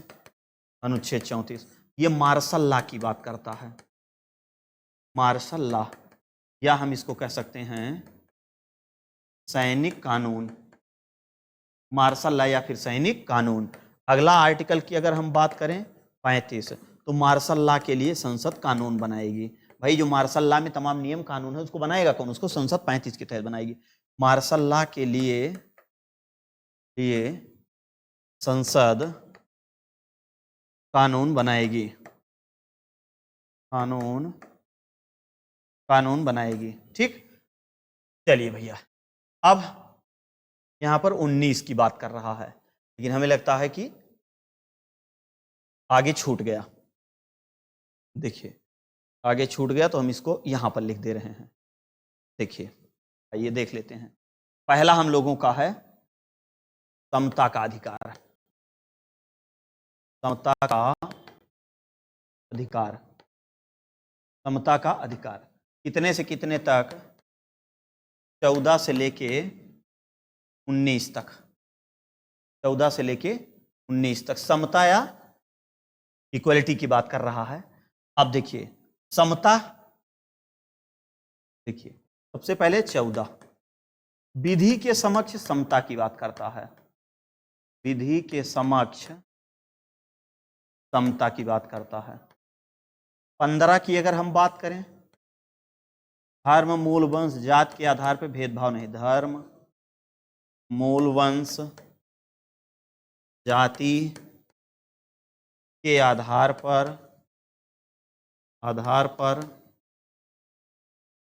अनुच्छेद 34 ये मार्शल लॉ की बात करता है। मार्शल लॉ, या हम इसको कह सकते हैं सैनिक कानून। मार्शल लॉ या फिर सैनिक कानून। अगला आर्टिकल की अगर हम बात करें 35, तो मार्शल लॉ के लिए संसद कानून बनाएगी। भाई जो मार्शल लॉ में तमाम नियम कानून है उसको बनाएगा कौन? उसको संसद 35 के तहत बनाएगी। मार्शल लॉ के लिए संसद कानून बनाएगी। कानून बनाएगी, ठीक। चलिए भैया, अब यहां पर 19 की बात कर रहा है, लेकिन हमें लगता है कि आगे छूट गया। देखिए आगे छूट गया, तो हम इसको यहां पर लिख दे रहे हैं। देखिए आइए देख लेते हैं। पहला हम लोगों का है समता का अधिकार। समता का अधिकार कितने से कितने तक? 14 से लेके 19 तक। 14 से लेके 19 तक समता या इक्वलिटी की बात कर रहा है। अब देखिए समता, देखिए सबसे पहले 14 विधि के समक्ष समता की बात करता है, विधि के समक्ष समता की बात करता है। 15 की अगर हम बात करें, धर्म मूल वंश जात के आधार पर भेदभाव नहीं, धर्म मूल वंश जाति के आधार पर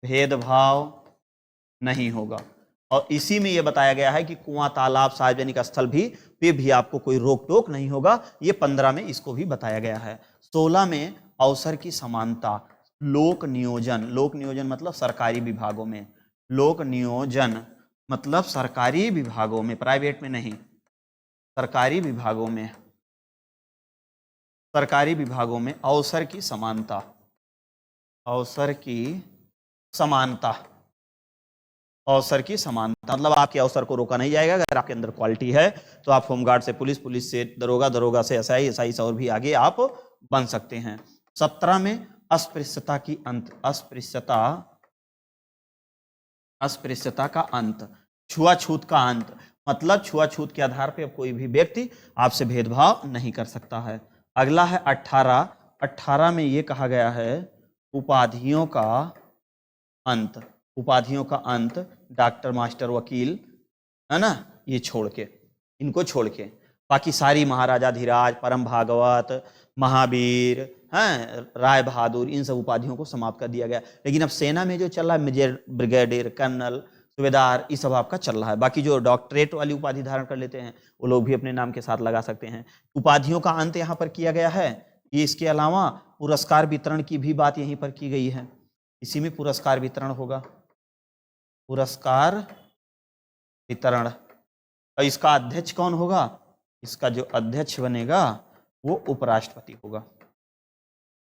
भेदभाव नहीं होगा। और इसी में यह बताया गया है कि कुआं तालाब सार्वजनिक स्थल पे भी आपको कोई रोक टोक नहीं होगा। ये 15 में इसको भी बताया गया है। 16 में अवसर की समानता, लोक नियोजन, लोक नियोजन मतलब सरकारी विभागों में, लोक नियोजन मतलब सरकारी विभागों में, प्राइवेट में नहीं, सरकारी विभागों में, सरकारी विभागों में अवसर की समानता, अवसर की समानता, अवसर की समानता मतलब आपके अवसर को रोका नहीं जाएगा। अगर आपके अंदर क्वालिटी है तो आप होमगार्ड से पुलिस, पुलिस से दरोगा, दरोगा से एसआई, एसआई से और भी आगे आप बन सकते हैं। 17 में अस्पृश्यता की अंत, अस्पृश्यता, अस्पृश्यता का अंत, छुआछूत का अंत मतलब छुआछूत के आधार पर कोई भी व्यक्ति आपसे भेदभाव नहीं कर सकता है। अगला है 18, 18 में ये कहा गया है उपाधियों का अंत, उपाधियों का अंत, डॉक्टर, मास्टर, वकील, है ना, ये छोड़ के, इनको छोड़ के बाकी सारी महाराजा धीराज, परम भागवत, महावीर, हैं, राय बहादुर, इन सब उपाधियों को समाप्त कर दिया गया। लेकिन अब सेना में जो चल रहा है मेजर, ब्रिगेडियर, कर्नल, सूबेदार, ये सब आपका चल रहा है। बाकी जो डॉक्टरेट वाली उपाधि धारण कर लेते हैं वो लोग भी अपने नाम के साथ लगा सकते हैं। उपाधियों का अंत यहाँ पर किया गया है। ये इसके अलावा पुरस्कार वितरण की भी बात यहीं पर की गई है। इसी में पुरस्कार वितरण होगा, पुरस्कार वितरण। और इसका अध्यक्ष कौन होगा? इसका जो अध्यक्ष बनेगा वो उपराष्ट्रपति होगा,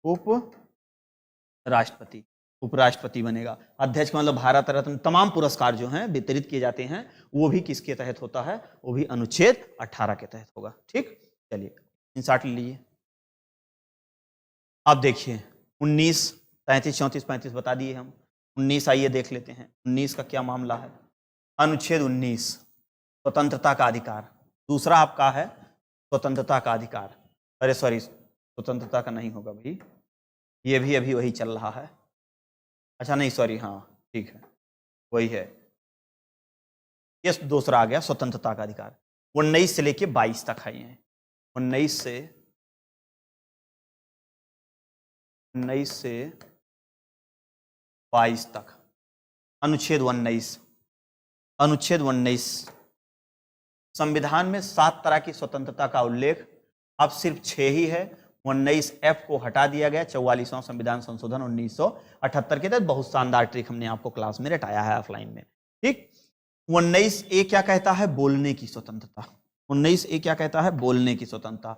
उपराष्ट्रपति, उपराष्ट्रपति बनेगा। अध्यक्ष मतलब भारत रत्न, तमाम पुरस्कार जो हैं वितरित किए जाते हैं वो भी किसके तहत होता है? वो भी अनुच्छेद 18 के तहत होगा। ठीक, चलिए इंसार्ट लीजिए। अब देखिए 19, 33, 34, 35 बता दिए हम। 19 आइए देख लेते हैं 19 का क्या मामला है। अनुच्छेद 19 स्वतंत्रता का अधिकार। दूसरा आपका है स्वतंत्रता का अधिकार, अरे सॉरी स्वतंत्रता का नहीं होगा भाई, ये भी अभी वही चल रहा है। अच्छा नहीं सॉरी, हाँ ठीक है वही है, ये दूसरा आ गया स्वतंत्रता का अधिकार। 19 से लेके 22 तक है ये, 19 से 22 तक। अनुच्छेद 19, अनुच्छेद 19 संविधान में 7 तरह की स्वतंत्रता का उल्लेख, अब सिर्फ 6 ही है। 19F को हटा दिया गया 44वां संविधान संशोधन 1978 के तहत। बहुत शानदार ट्रिक हमने आपको क्लास में रटाया है ऑफलाइन में। ठीक, 19A क्या कहता है? बोलने की स्वतंत्रता। 19A क्या कहता है? बोलने की स्वतंत्रता।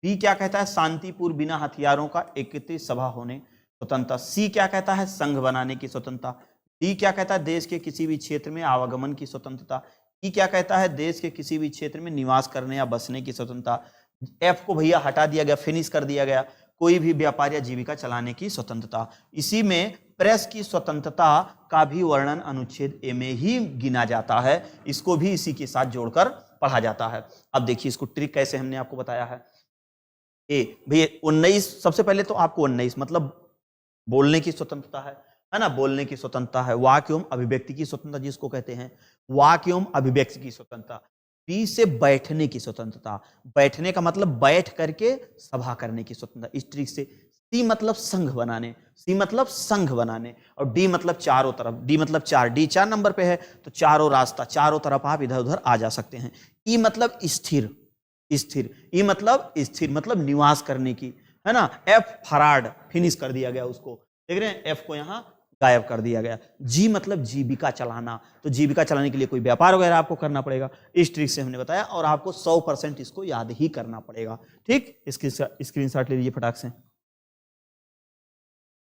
B क्या कहता है? शांतिपूर्ण बिना हथियारों का एकत्रित सभा होने स्वतंत्रता। C क्या कहता है? संघ बनाने की स्वतंत्रता। D क्या कहता है? देश के किसी भी क्षेत्र में आवागमन की स्वतंत्रता। E क्या कहता है? देश के किसी भी क्षेत्र में निवास करने या बसने की स्वतंत्रता। F को भैया हटा दिया गया, फिनिश कर दिया गया, कोई भी व्यापार या जीविका चलाने की स्वतंत्रता। इसी में प्रेस की स्वतंत्रता का भी वर्णन अनुच्छेद ए में ही गिना जाता है, इसको भी इसी के साथ जोड़कर पढ़ा जाता है। अब देखिए इसको ट्रिक कैसे हमने आपको बताया है। ए भैया 19, सबसे पहले तो आपको 19 मतलब बोलने की स्वतंत्रता है ना, बोलने की स्वतंत्रता है। वाक्य एवं अभिव्यक्ति की स्वतंत्रता जिसको कहते हैं, वाक्य एवं अभिव्यक्ति की स्वतंत्रता। बी से बैठने की स्वतंत्रता, बैठने का मतलब बैठ करके सभा करने की स्वतंत्रता, इस ट्रिक से। सी मतलब संघ बनाने, सी मतलब संघ बनाने, और डी मतलब चारों तरफ, डी मतलब 4, डी 4 नंबर पे है तो चारों रास्ता, चारों तरफ आप इधर उधर आ जा सकते हैं। ई मतलब स्थिर, स्थिर, ई मतलब स्थिर मतलब निवास करने की, है ना। एफ फराड, फिनिश कर दिया गया उसको, देख रहे हैं, एफ को यहां गायब कर दिया गया। जी मतलब जीविका चलाना, तो जीविका चलाने के लिए कोई व्यापार वगैरह आपको करना पड़ेगा, इस ट्रिक से हमने बताया, और आपको 100% इसको याद ही करना पड़ेगा। ठीक, इसकी स्क्रीनशॉट ले लीजिए फटाक से।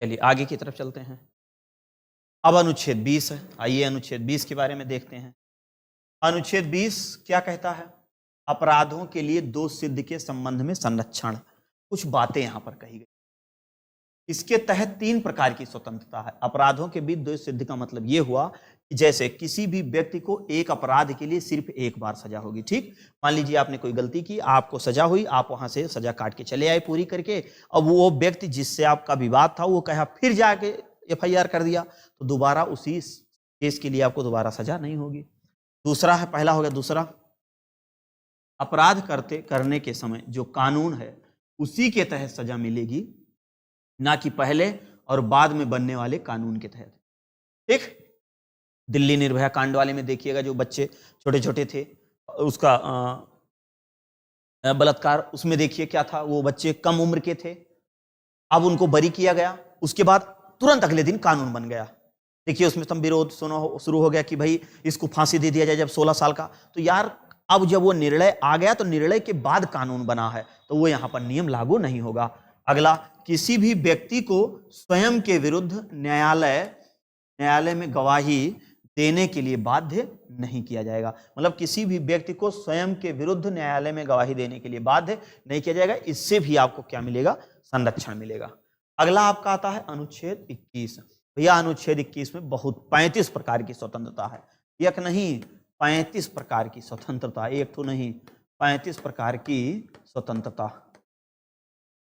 चलिए आगे की तरफ चलते हैं। अब अनुच्छेद 20 है, आइए अनुच्छेद 20 के बारे में देखते हैं। अनुच्छेद 20 क्या कहता है? अपराधों के लिए दोष सिद्ध के संबंध में संरक्षण। कुछ बातें यहां पर कही गई, इसके तहत 3 प्रकार की स्वतंत्रता है। अपराधों के बीच द्वैध सिद्धि का मतलब यह हुआ कि जैसे किसी भी व्यक्ति को एक अपराध के लिए सिर्फ एक बार सजा होगी। ठीक, मान लीजिए आपने कोई गलती की, आपको सजा हुई, आप वहां से सजा काट के चले आए पूरी करके। अब वो व्यक्ति जिससे आपका विवाद था वो कहा फिर जाके FIR कर दिया, तो दोबारा उसी केस के लिए आपको दोबारा सजा नहीं होगी। दूसरा है, पहला हो गया। दूसरा, अपराध करने के समय जो कानून है उसी के तहत सजा मिलेगी, ना कि पहले और बाद में बनने वाले कानून के तहत। ठीक, दिल्ली निर्भया कांड वाले में देखिएगा, जो बच्चे छोटे छोटे थे, उसका बलात्कार, उसमें देखिए क्या था, वो बच्चे कम उम्र के थे, अब उनको बरी किया गया, उसके बाद तुरंत अगले दिन कानून बन गया। देखिए उसमें तब विरोध शुरू हो गया कि भाई इसको फांसी दे दिया जाए जब 16 साल का। तो यार अब जब वो निर्णय आ गया तो निर्णय के बाद कानून बना है, तो वो यहां पर नियम लागू नहीं होगा। अगला, किसी भी व्यक्ति को स्वयं के विरुद्ध न्यायालय में गवाही देने के लिए बाध्य नहीं किया जाएगा। मतलब किसी भी व्यक्ति को स्वयं के विरुद्ध न्यायालय में गवाही देने के लिए बाध्य नहीं किया जाएगा। इससे भी आपको क्या मिलेगा? संरक्षण मिलेगा। अगला आपका आता है अनुच्छेद 21। भैया अनुच्छेद 21 में बहुत 35 प्रकार की स्वतंत्रता है। एक नहीं 35 प्रकार की स्वतंत्रता, एक तो नहीं 35 प्रकार की स्वतंत्रता,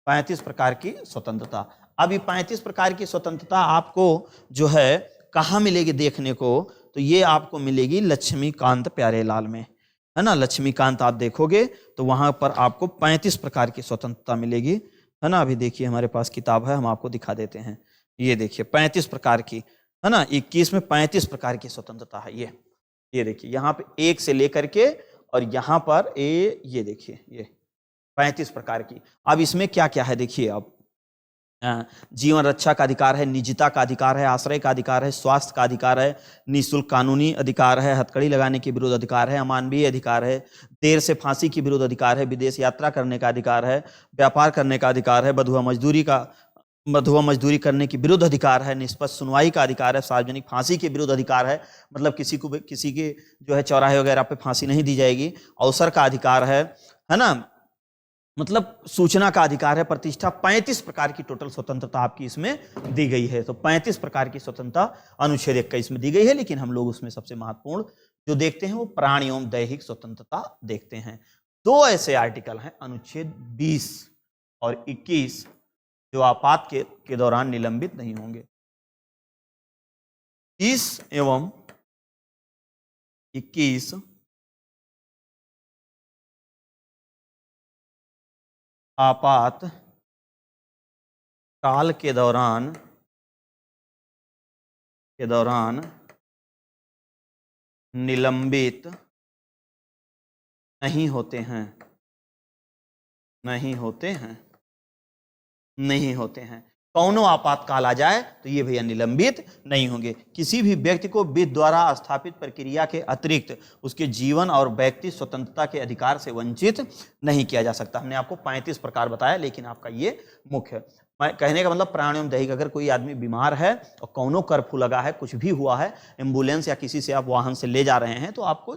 35 प्रकार की स्वतंत्रता। अब ये 35 प्रकार की स्वतंत्रता आपको जो है कहाँ मिलेगी देखने को? तो ये आपको मिलेगी लक्ष्मीकांत प्यारेलाल में, है ना। लक्ष्मीकांत आप देखोगे तो वहां पर आपको 35 प्रकार की स्वतंत्रता मिलेगी, है ना। अभी देखिए हमारे पास किताब है, हम आपको दिखा देते हैं। ये देखिए 35 प्रकार की, है ना। 21 में 35 प्रकार की स्वतंत्रता है। ये देखिए यहाँ पे 1 से लेकर के और यहाँ पर ये देखिए ये 35 प्रकार की। अब इसमें क्या क्या है देखिए। अब जीवन रक्षा का अधिकार है, निजता का अधिकार है, आश्रय का अधिकार है, स्वास्थ्य का अधिकार है, निःशुल्क कानूनी अधिकार है, हथकड़ी लगाने के विरुद्ध अधिकार है, अमानवीय अधिकार है, देर से फांसी के विरुद्ध अधिकार है, विदेश यात्रा करने का अधिकार है, व्यापार करने का अधिकार है, बंधुआ मजदूरी करने के विरुद्ध अधिकार है, निष्पक्ष सुनवाई का अधिकार है, सार्वजनिक फांसी के विरुद्ध अधिकार है, मतलब किसी के जो है चौराहे वगैरह पे फांसी नहीं दी जाएगी, अवसर का अधिकार है ना, मतलब सूचना का अधिकार है, प्रतिष्ठा। 35 प्रकार की टोटल स्वतंत्रता आपकी इसमें दी गई है। तो 35 प्रकार की स्वतंत्रता अनुच्छेद 21 में दी गई है, लेकिन हम लोग उसमें सबसे महत्वपूर्ण जो देखते हैं वो प्राण एवं दैहिक स्वतंत्रता देखते हैं। 2 ऐसे आर्टिकल हैं अनुच्छेद 20 और 21 जो आपात के दौरान निलंबित नहीं होंगे। 20 एवं 21 आपात काल के दौरान निलंबित नहीं होते हैं। कौनो आपातकाल आ जाए तो ये भैया निलंबित नहीं होंगे। किसी भी व्यक्ति को विधि द्वारा स्थापित प्रक्रिया के अतिरिक्त उसके जीवन और व्यक्ति स्वतंत्रता के अधिकार से वंचित नहीं किया जा सकता। हमने आपको 35 प्रकार बताया, लेकिन आपका ये मुख्य कहने का मतलब प्राण एवं दैहिक। अगर कोई आदमी बीमार है और कौनो कर्फ्यू लगा है, कुछ भी हुआ है, एम्बुलेंस या किसी से आप वाहन से ले जा रहे हैं, तो आपको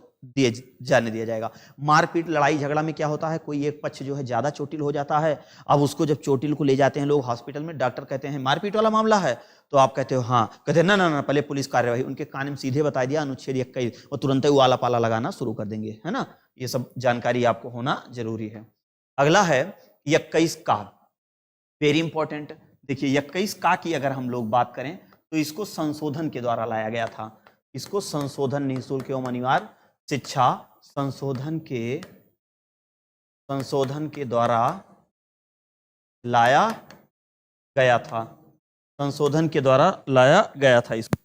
जाने दिया जाएगा। मारपीट लड़ाई झगड़ा में क्या होता है, कोई एक पक्ष जो है ज्यादा चोटिल हो जाता है। अब उसको जब चोटिल को ले जाते हैं लोग हॉस्पिटल में, डॉक्टर कहते हैं मारपीट वाला मामला है, तो आप कहते हो हाँ, कहते हैं ना ना ना पहले पुलिस कार्यवाही। उनके कान में सीधे बता दिया अनुच्छेद 21, वो तुरंत ही आला पाला लगाना शुरू कर देंगे, है ना। ये सब जानकारी आपको होना जरूरी है। अगला है 21 का, वेरी इंपॉर्टेंट। देखिए 21 का की अगर हम लोग बात करें तो इसको संशोधन के द्वारा लाया गया था। इसको संशोधन निःशुल्क एवं अनिवार्य शिक्षा संशोधन के द्वारा लाया गया था। संशोधन के द्वारा लाया गया था इसको।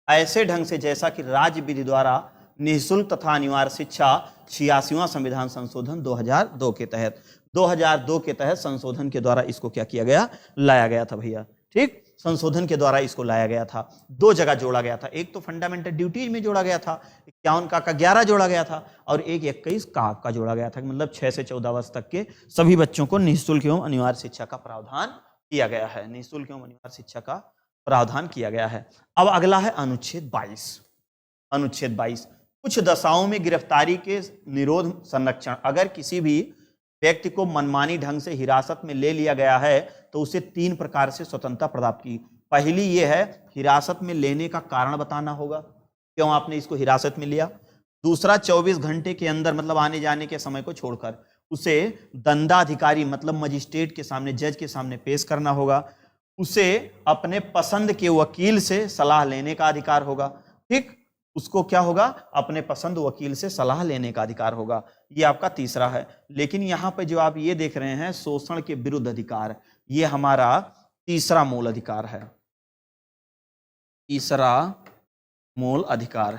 ऐसे ढंग से जैसा कि राज्य विधि द्वारा निःशुल्क तथा अनिवार्य शिक्षा 86वां संविधान संशोधन 2002 के तहत संशोधन के द्वारा इसको क्या किया गया, लाया गया था भैया। ठीक, संशोधन के द्वारा इसको लाया गया था। 2 जगह जोड़ा गया था, एक तो फंडामेंटल ड्यूटीज में जोड़ा गया था 51 का 11 जोड़ा गया था, और एक 21 का जोड़ा गया था। मतलब 6 से 14 वर्ष तक के सभी बच्चों को निःशुल्क एवं अनिवार्य शिक्षा का प्रावधान किया गया है। निःशुल्क एवं अनिवार्य शिक्षा का प्रावधान किया गया है। अब अगला है अनुच्छेद 22। अनुच्छेद 22 कुछ दशाओं में गिरफ्तारी के निरोध संरक्षण, अगर किसी भी व्यक्ति को मनमानी ढंग से हिरासत में ले लिया गया है तो उसे 3 प्रकार से स्वतंत्रता प्राप्त की। पहली ये है, हिरासत में लेने का कारण बताना होगा, क्यों आपने इसको हिरासत में लिया। दूसरा, 24 घंटे के अंदर मतलब आने जाने के समय को छोड़कर उसे दंडाधिकारी मतलब मजिस्ट्रेट के सामने, जज के सामने पेश करना होगा। उसे अपने पसंद के वकील से सलाह लेने का अधिकार होगा। ठीक, उसको क्या होगा, अपने पसंद वकील से सलाह लेने का अधिकार होगा। ये आपका तीसरा है। लेकिन यहां पे जो आप ये देख रहे हैं शोषण के विरुद्ध अधिकार, ये हमारा तीसरा मूल अधिकार है। तीसरा मूल अधिकार,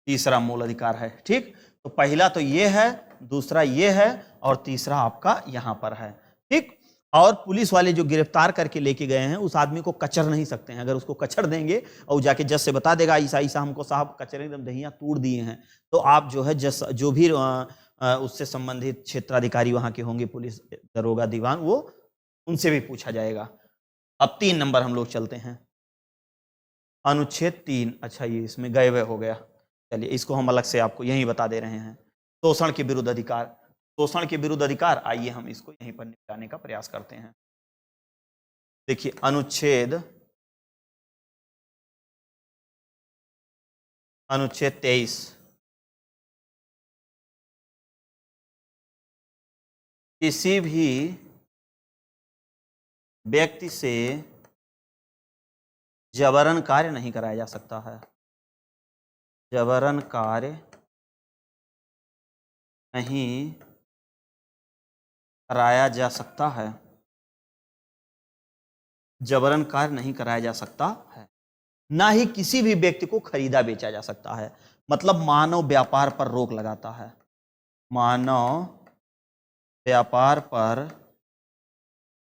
तीसरा मूल अधिकार है। ठीक, तो पहला तो ये है, दूसरा ये है और तीसरा आपका यहां पर है। ठीक, और पुलिस वाले जो गिरफ्तार करके लेके गए हैं उस आदमी को कचर नहीं सकते हैं। अगर उसको कचर देंगे और जाके जज से बता देगा ऐसा ऐसा हमको साहब कचरे एकदम दहिया तोड़ दिए हैं, तो आप जो है जज जो भी उससे संबंधित क्षेत्राधिकारी वहां के होंगे, पुलिस दरोगा दीवान, वो उनसे भी पूछा जाएगा। अब 3 नंबर हम लोग चलते हैं, अनुच्छेद 3। अच्छा, ये इसमें गए हुए हो गया, चलिए इसको हम अलग से आपको यहीं बता दे रहे हैं। शोषण के विरुद्ध अधिकार, शोषण के विरुद्ध अधिकार, आइए हम इसको यहीं पर निपटाने का प्रयास करते हैं। देखिए, अनुच्छेद 23, किसी भी व्यक्ति से जबरन कार्य नहीं कराया जा सकता है। जबरन कार्य नहीं कराया जा सकता है। जबरन कार्य नहीं कराया जा सकता है। ना ही किसी भी व्यक्ति को खरीदा बेचा जा सकता है। मतलब मानव व्यापार पर रोक लगाता है। मानव व्यापार पर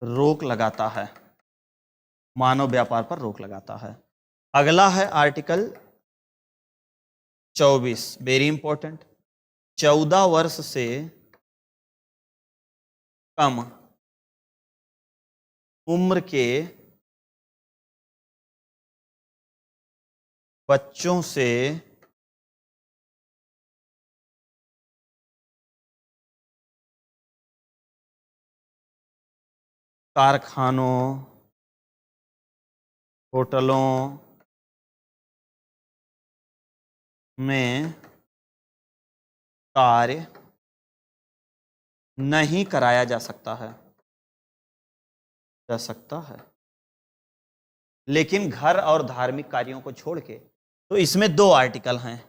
रोक लगाता है। मानव व्यापार पर रोक लगाता है। अगला है आर्टिकल 24, वेरी इंपॉर्टेंट। 14 वर्ष से कम उम्र के बच्चों से कारखानों, होटलों में कार्य नहीं कराया जा सकता है। जा सकता है, लेकिन घर और धार्मिक कार्यों को छोड़ के। तो इसमें 2 आर्टिकल हैं,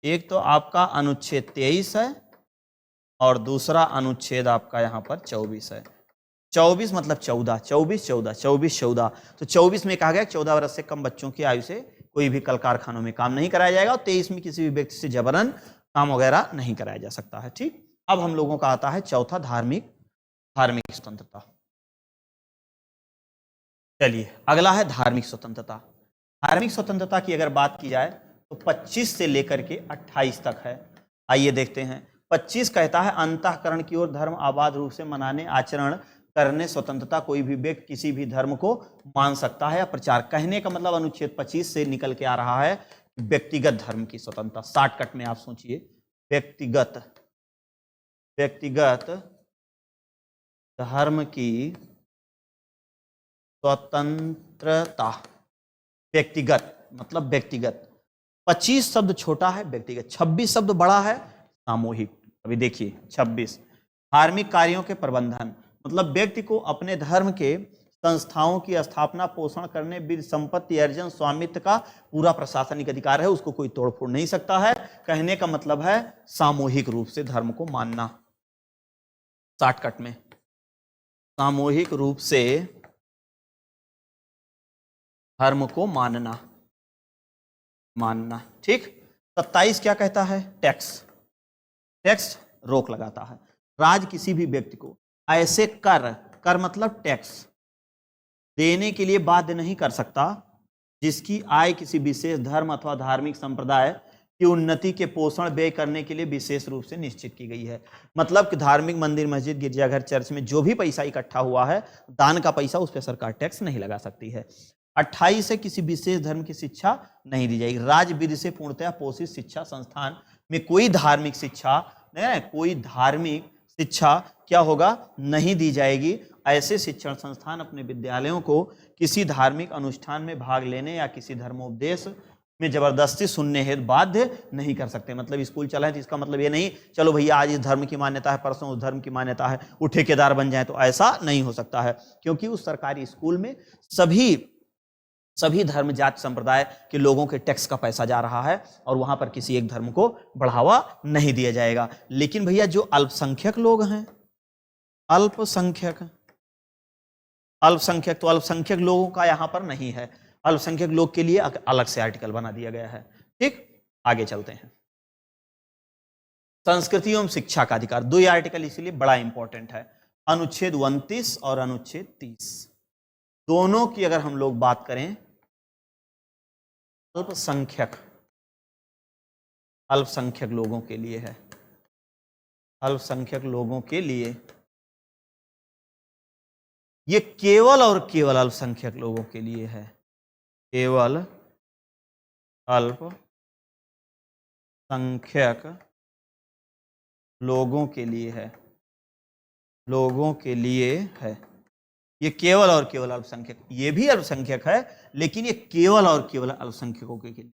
एक तो आपका अनुच्छेद 23 है और दूसरा अनुच्छेद आपका यहाँ पर 24 है। 24 मतलब 14, 24 14, 24 14। तो 24 में कहा गया 14 वर्ष से कम बच्चों की आयु से कोई भी कल कारखानों में काम नहीं कराया जाएगा, और 23 में किसी भी व्यक्ति से जबरन काम वगैरह नहीं कराया जा सकता है। ठीक, अब हम लोगों का आता है चौथा, धार्मिक स्वतंत्रता। चलिए, अगला है धार्मिक स्वतंत्रता। धार्मिक स्वतंत्रता की अगर बात की जाए तो 25 से लेकर के 28 तक है। आइए देखते हैं। 25 कहता है अंतःकरण की ओर धर्म आबाद रूप से मनाने, आचरण करने स्वतंत्रता। कोई भी व्यक्ति किसी भी धर्म को मान सकता है या प्रचार। कहने का मतलब अनुच्छेद 25 से निकल के आ रहा है व्यक्तिगत धर्म की स्वतंत्रता। शॉर्टकट में आप सोचिए, व्यक्तिगत धर्म की स्वतंत्रता। व्यक्तिगत मतलब व्यक्तिगत। 25 शब्द छोटा है, व्यक्तिगत। 26 शब्द बड़ा है, सामूहिक। अभी देखिए 26, धार्मिक कार्यों के प्रबंधन मतलब व्यक्ति को अपने धर्म के संस्थाओं की स्थापना, पोषण करने, विधि संपत्ति अर्जन, स्वामित्व का पूरा प्रशासनिक अधिकार है, उसको कोई तोड़फोड़ नहीं सकता है। कहने का मतलब है सामूहिक रूप से धर्म को मानना। शॉर्टकट में, सामूहिक रूप से धर्म को मानना। ठीक। 27 क्या कहता है? टैक्स रोक लगाता है। राज्य किसी भी व्यक्ति को ऐसे कर मतलब टैक्स देने के लिए बाध्य नहीं कर सकता जिसकी आय किसी विशेष धर्म अथवा धार्मिक संप्रदाय की उन्नति के पोषण व्यय करने के लिए विशेष रूप से निश्चित की गई है। मतलब कि धार्मिक मंदिर, मस्जिद, गिरजाघर, चर्च में जो भी पैसा इकट्ठा हुआ है, दान का पैसा, उस पर सरकार टैक्स नहीं लगा सकती है। 28 से किसी विशेष धर्म की शिक्षा नहीं दी जाएगी। राज्य विधि से पूर्णतः पोषित शिक्षा संस्थान में कोई धार्मिक शिक्षा कोई धार्मिक शिक्षा क्या होगा, नहीं दी जाएगी। ऐसे शिक्षण संस्थान अपने विद्यालयों को किसी धार्मिक अनुष्ठान में भाग लेने या किसी धर्मोपदेश में जबरदस्ती सुनने हेतु बाध्य नहीं कर सकते। मतलब स्कूल चला है तो इसका मतलब ये नहीं चलो भैया आज इस धर्म की मान्यता है, परसों उस धर्म की मान्यता है, वो ठेकेदार बन जाए, तो ऐसा नहीं हो सकता है। क्योंकि उस सरकारी स्कूल में सभी धर्म जाति संप्रदाय के लोगों के टैक्स का पैसा जा रहा है और वहां पर किसी एक धर्म को बढ़ावा नहीं दिया जाएगा। लेकिन भैया जो अल्पसंख्यक लोग हैं, अल्पसंख्यक तो अल्पसंख्यक लोगों का यहां पर नहीं है। अल्पसंख्यक लोग के लिए अलग से आर्टिकल बना दिया गया है। ठीक, आगे चलते हैं। संस्कृति एवं शिक्षा का अधिकार, दो आर्टिकल इसलिए बड़ा इंपॉर्टेंट है। अनुच्छेद 29 और अनुच्छेद 30 दोनों की अगर हम लोग बात करें, अल्पसंख्यक लोगों के लिए है। अल्पसंख्यक लोगों के लिए ये केवल और केवल अल्पसंख्यक लोगों के लिए है, केवल अल्पसंख्यक लोगों के लिए है, लोगों के लिए है। ये केवल और केवल अल्पसंख्यक, ये भी अल्पसंख्यक है लेकिन ये केवल और केवल अल्पसंख्यकों के लिए।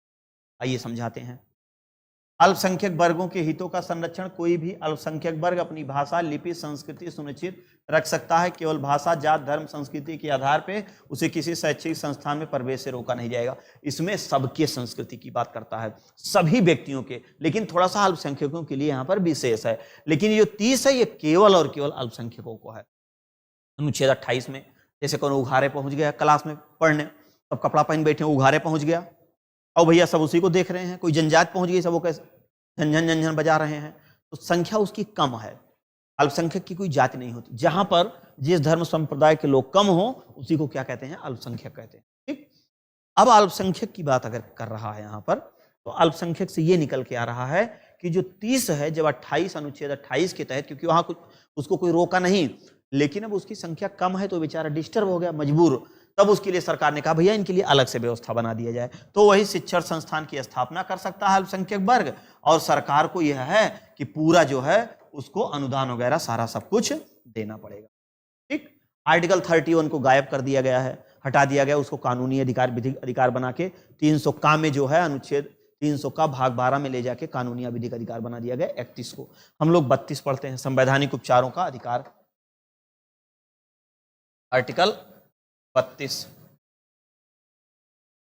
आइए समझाते हैं। अल्पसंख्यक वर्गों के हितों का संरक्षण, कोई भी अल्पसंख्यक वर्ग अपनी भाषा, लिपि, संस्कृति सुनिश्चित रख सकता है। केवल भाषा, जात, धर्म, संस्कृति के आधार पे उसे किसी शैक्षिक संस्थान में प्रवेश से रोका नहीं जाएगा। इसमें सबके संस्कृति की बात करता है, सभी व्यक्तियों के, लेकिन थोड़ा सा अल्पसंख्यकों के लिए यहाँ पर विशेष है। लेकिन ये 30 है, ये केवल और केवल अल्पसंख्यकों को है। अनुच्छेद 28 में जैसे कौन उघारे पहुंच गया क्लास में पढ़ने, सब कपड़ा पहन बैठे, उघारे पहुंच गया और भैया सब उसी को देख रहे हैं। कोई जनजात पहुंच गई, सब वो कैसे झंझन झंझन बजा रहे हैं, तो संख्या उसकी कम है। अल्पसंख्यक की कोई जाति नहीं होती। जहां पर जिस धर्म संप्रदाय के लोग कम हो उसी को क्या कहते हैं, अल्पसंख्यक कहते हैं। ठीक, अब अल्पसंख्यक की बात अगर कर रहा है यहाँ पर, तो अल्पसंख्यक से ये निकल के आ रहा है कि जो 30 है, जब 28 अनुच्छेद 28 के तहत, क्योंकि वहां कुछ उसको कोई रोका नहीं, लेकिन अब उसकी संख्या कम है तो बेचारा डिस्टर्ब हो गया, मजबूर, तब उसके लिए सरकार ने कहा भैया इनके लिए अलग से व्यवस्था बना दिया जाए। तो वही शिक्षण संस्थान की स्थापना कर सकता है अल्पसंख्यक वर्ग, और सरकार को यह है कि पूरा जो है उसको अनुदान वगैरह सारा सब कुछ देना पड़ेगा। ठीक, आर्टिकल 31 को गायब कर दिया गया है, हटा दिया गया, उसको कानूनी अधिकार, विधिक अधिकार बना के 300 का में जो है अनुच्छेद 300 का भाग 12 में ले जाके कानूनी या विधिक अधिकार बना दिया गया। 31 को हम लोग 32 पढ़ते हैं, संवैधानिक उपचारों का अधिकार। आर्टिकल 32,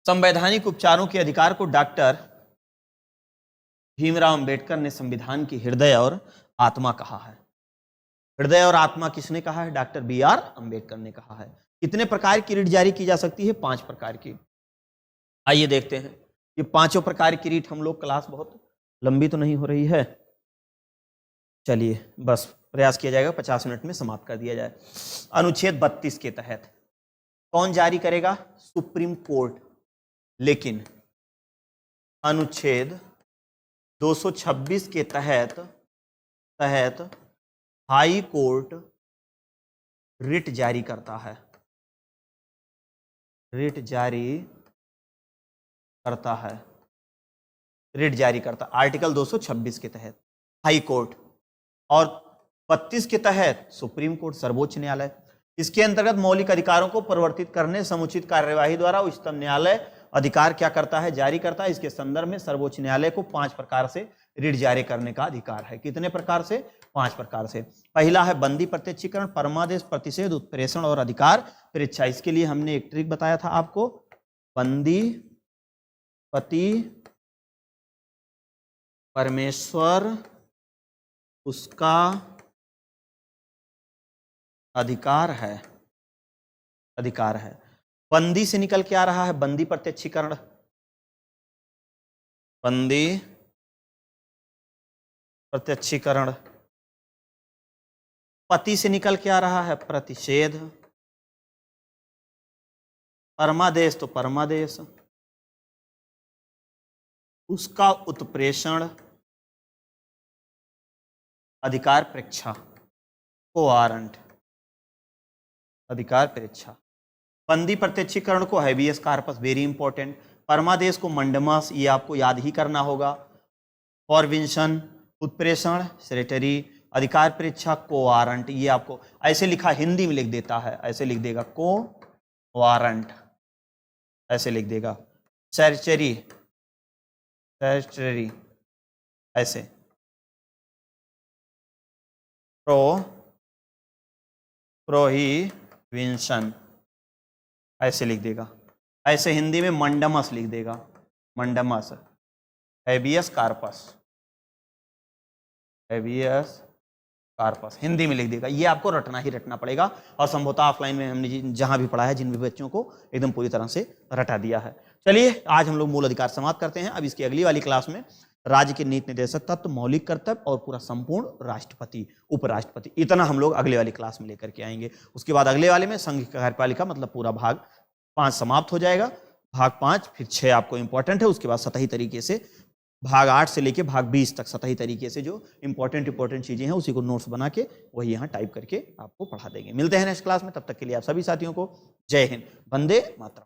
संवैधानिक उपचारों के अधिकार को डॉक्टर भीमराव अंबेडकर ने संविधान की हृदय और आत्मा कहा है। हृदय और आत्मा किसने कहा है? डॉक्टर BR अंबेडकर ने कहा है। कितने प्रकार की रिट जारी की जा सकती है? 5 प्रकार की। आइए देखते हैं ये पांचों प्रकार की रिट। हम लोग क्लास बहुत लंबी तो नहीं हो रही है, चलिए बस प्रयास किया जाएगा 50 मिनट में समाप्त कर दिया जाए। अनुच्छेद 32 के तहत कौन जारी करेगा? Supreme court. लेकिन अनुच्छेद 226 के तहत हाई कोर्ट रिट जारी करता है, रिट जारी करता आर्टिकल 226 के तहत हाई कोर्ट, और 32 के तहत सुप्रीम कोर्ट, सर्वोच्च न्यायालय। इसके अंतर्गत मौलिक अधिकारों को परिवर्तित करने समुचित कार्यवाही द्वारा उच्चतम न्यायालय अधिकार क्या करता है? जारी करता है। इसके संदर्भ में सर्वोच्च न्यायालय को 5 प्रकार से रिट जारी करने का अधिकार है। कितने प्रकार से? 5 प्रकार से। पहला है बंदी प्रत्यक्षीकरण, परमादेश, प्रतिषेध, उत्प्रेषण और अधिकार परीक्षा। इसके लिए हमने एक ट्रिक बताया था आपको, बंदी, पति, परमेश्वर, उसका अधिकार है। बंदी से निकल के आ रहा है बंदी प्रत्यक्षीकरण, बंदी प्रत्यक्षीकरण। पति से निकल के आ रहा है प्रतिषेध, परमादेश तो परमादेश, उसका उत्प्रेषण, अधिकार परीक्षा, को वारंट, अधिकार परीक्षा। बंदी प्रत्यक्षीकरण को हैबियस कार्पस, वेरी इंपॉर्टेंट। परमादेश को मंडमस, ये आपको याद ही करना होगा। फॉरविंशन, उत्प्रेषण, सेरेटरी, अधिकार परीक्षा, को वारंट, ये आपको ऐसे लिखा हिंदी में लिख देता है, ऐसे लिख देगा को वारंट, ऐसे लिख देगा। सर्चरी, सर्चरी ऐसे। प्रोहिबिशन ऐसे लिख देगा। ऐसे हिंदी में मंडमस लिख देगा, mandamus. Habeas corpus, habeas corpus Hindi में लिख देगा। ये आपको रटना ही रटना पड़ेगा और संभवतः ऑफलाइन में हमने जहां भी पढ़ा है जिन भी बच्चों को एकदम पूरी तरह से रटा दिया है। चलिए आज हम लोग मूल अधिकार समाप्त करते हैं। अब इसकी अगली वाली क्लास में राज्य के नीति निर्देशक तत्व, मौलिक कर्तव्य और पूरा संपूर्ण राष्ट्रपति, उपराष्ट्रपति, इतना हम लोग अगले वाली क्लास में लेकर के आएंगे। उसके बाद अगले वाले में संघ कार्यपालिका मतलब पूरा भाग 5 समाप्त हो जाएगा। भाग 5 फिर 6 आपको इंपॉर्टेंट है। उसके बाद सतही तरीके से भाग 8 से लेके भाग 20 तक सतही तरीके से जो इंपॉर्टेंट चीजें हैं उसी को नोट्स बना के वही यहाँ टाइप करके आपको पढ़ा देंगे। मिलते हैं नेक्स्ट क्लास में, तब तक के लिए आप सभी साथियों को जय हिंद, वंदे मातरम।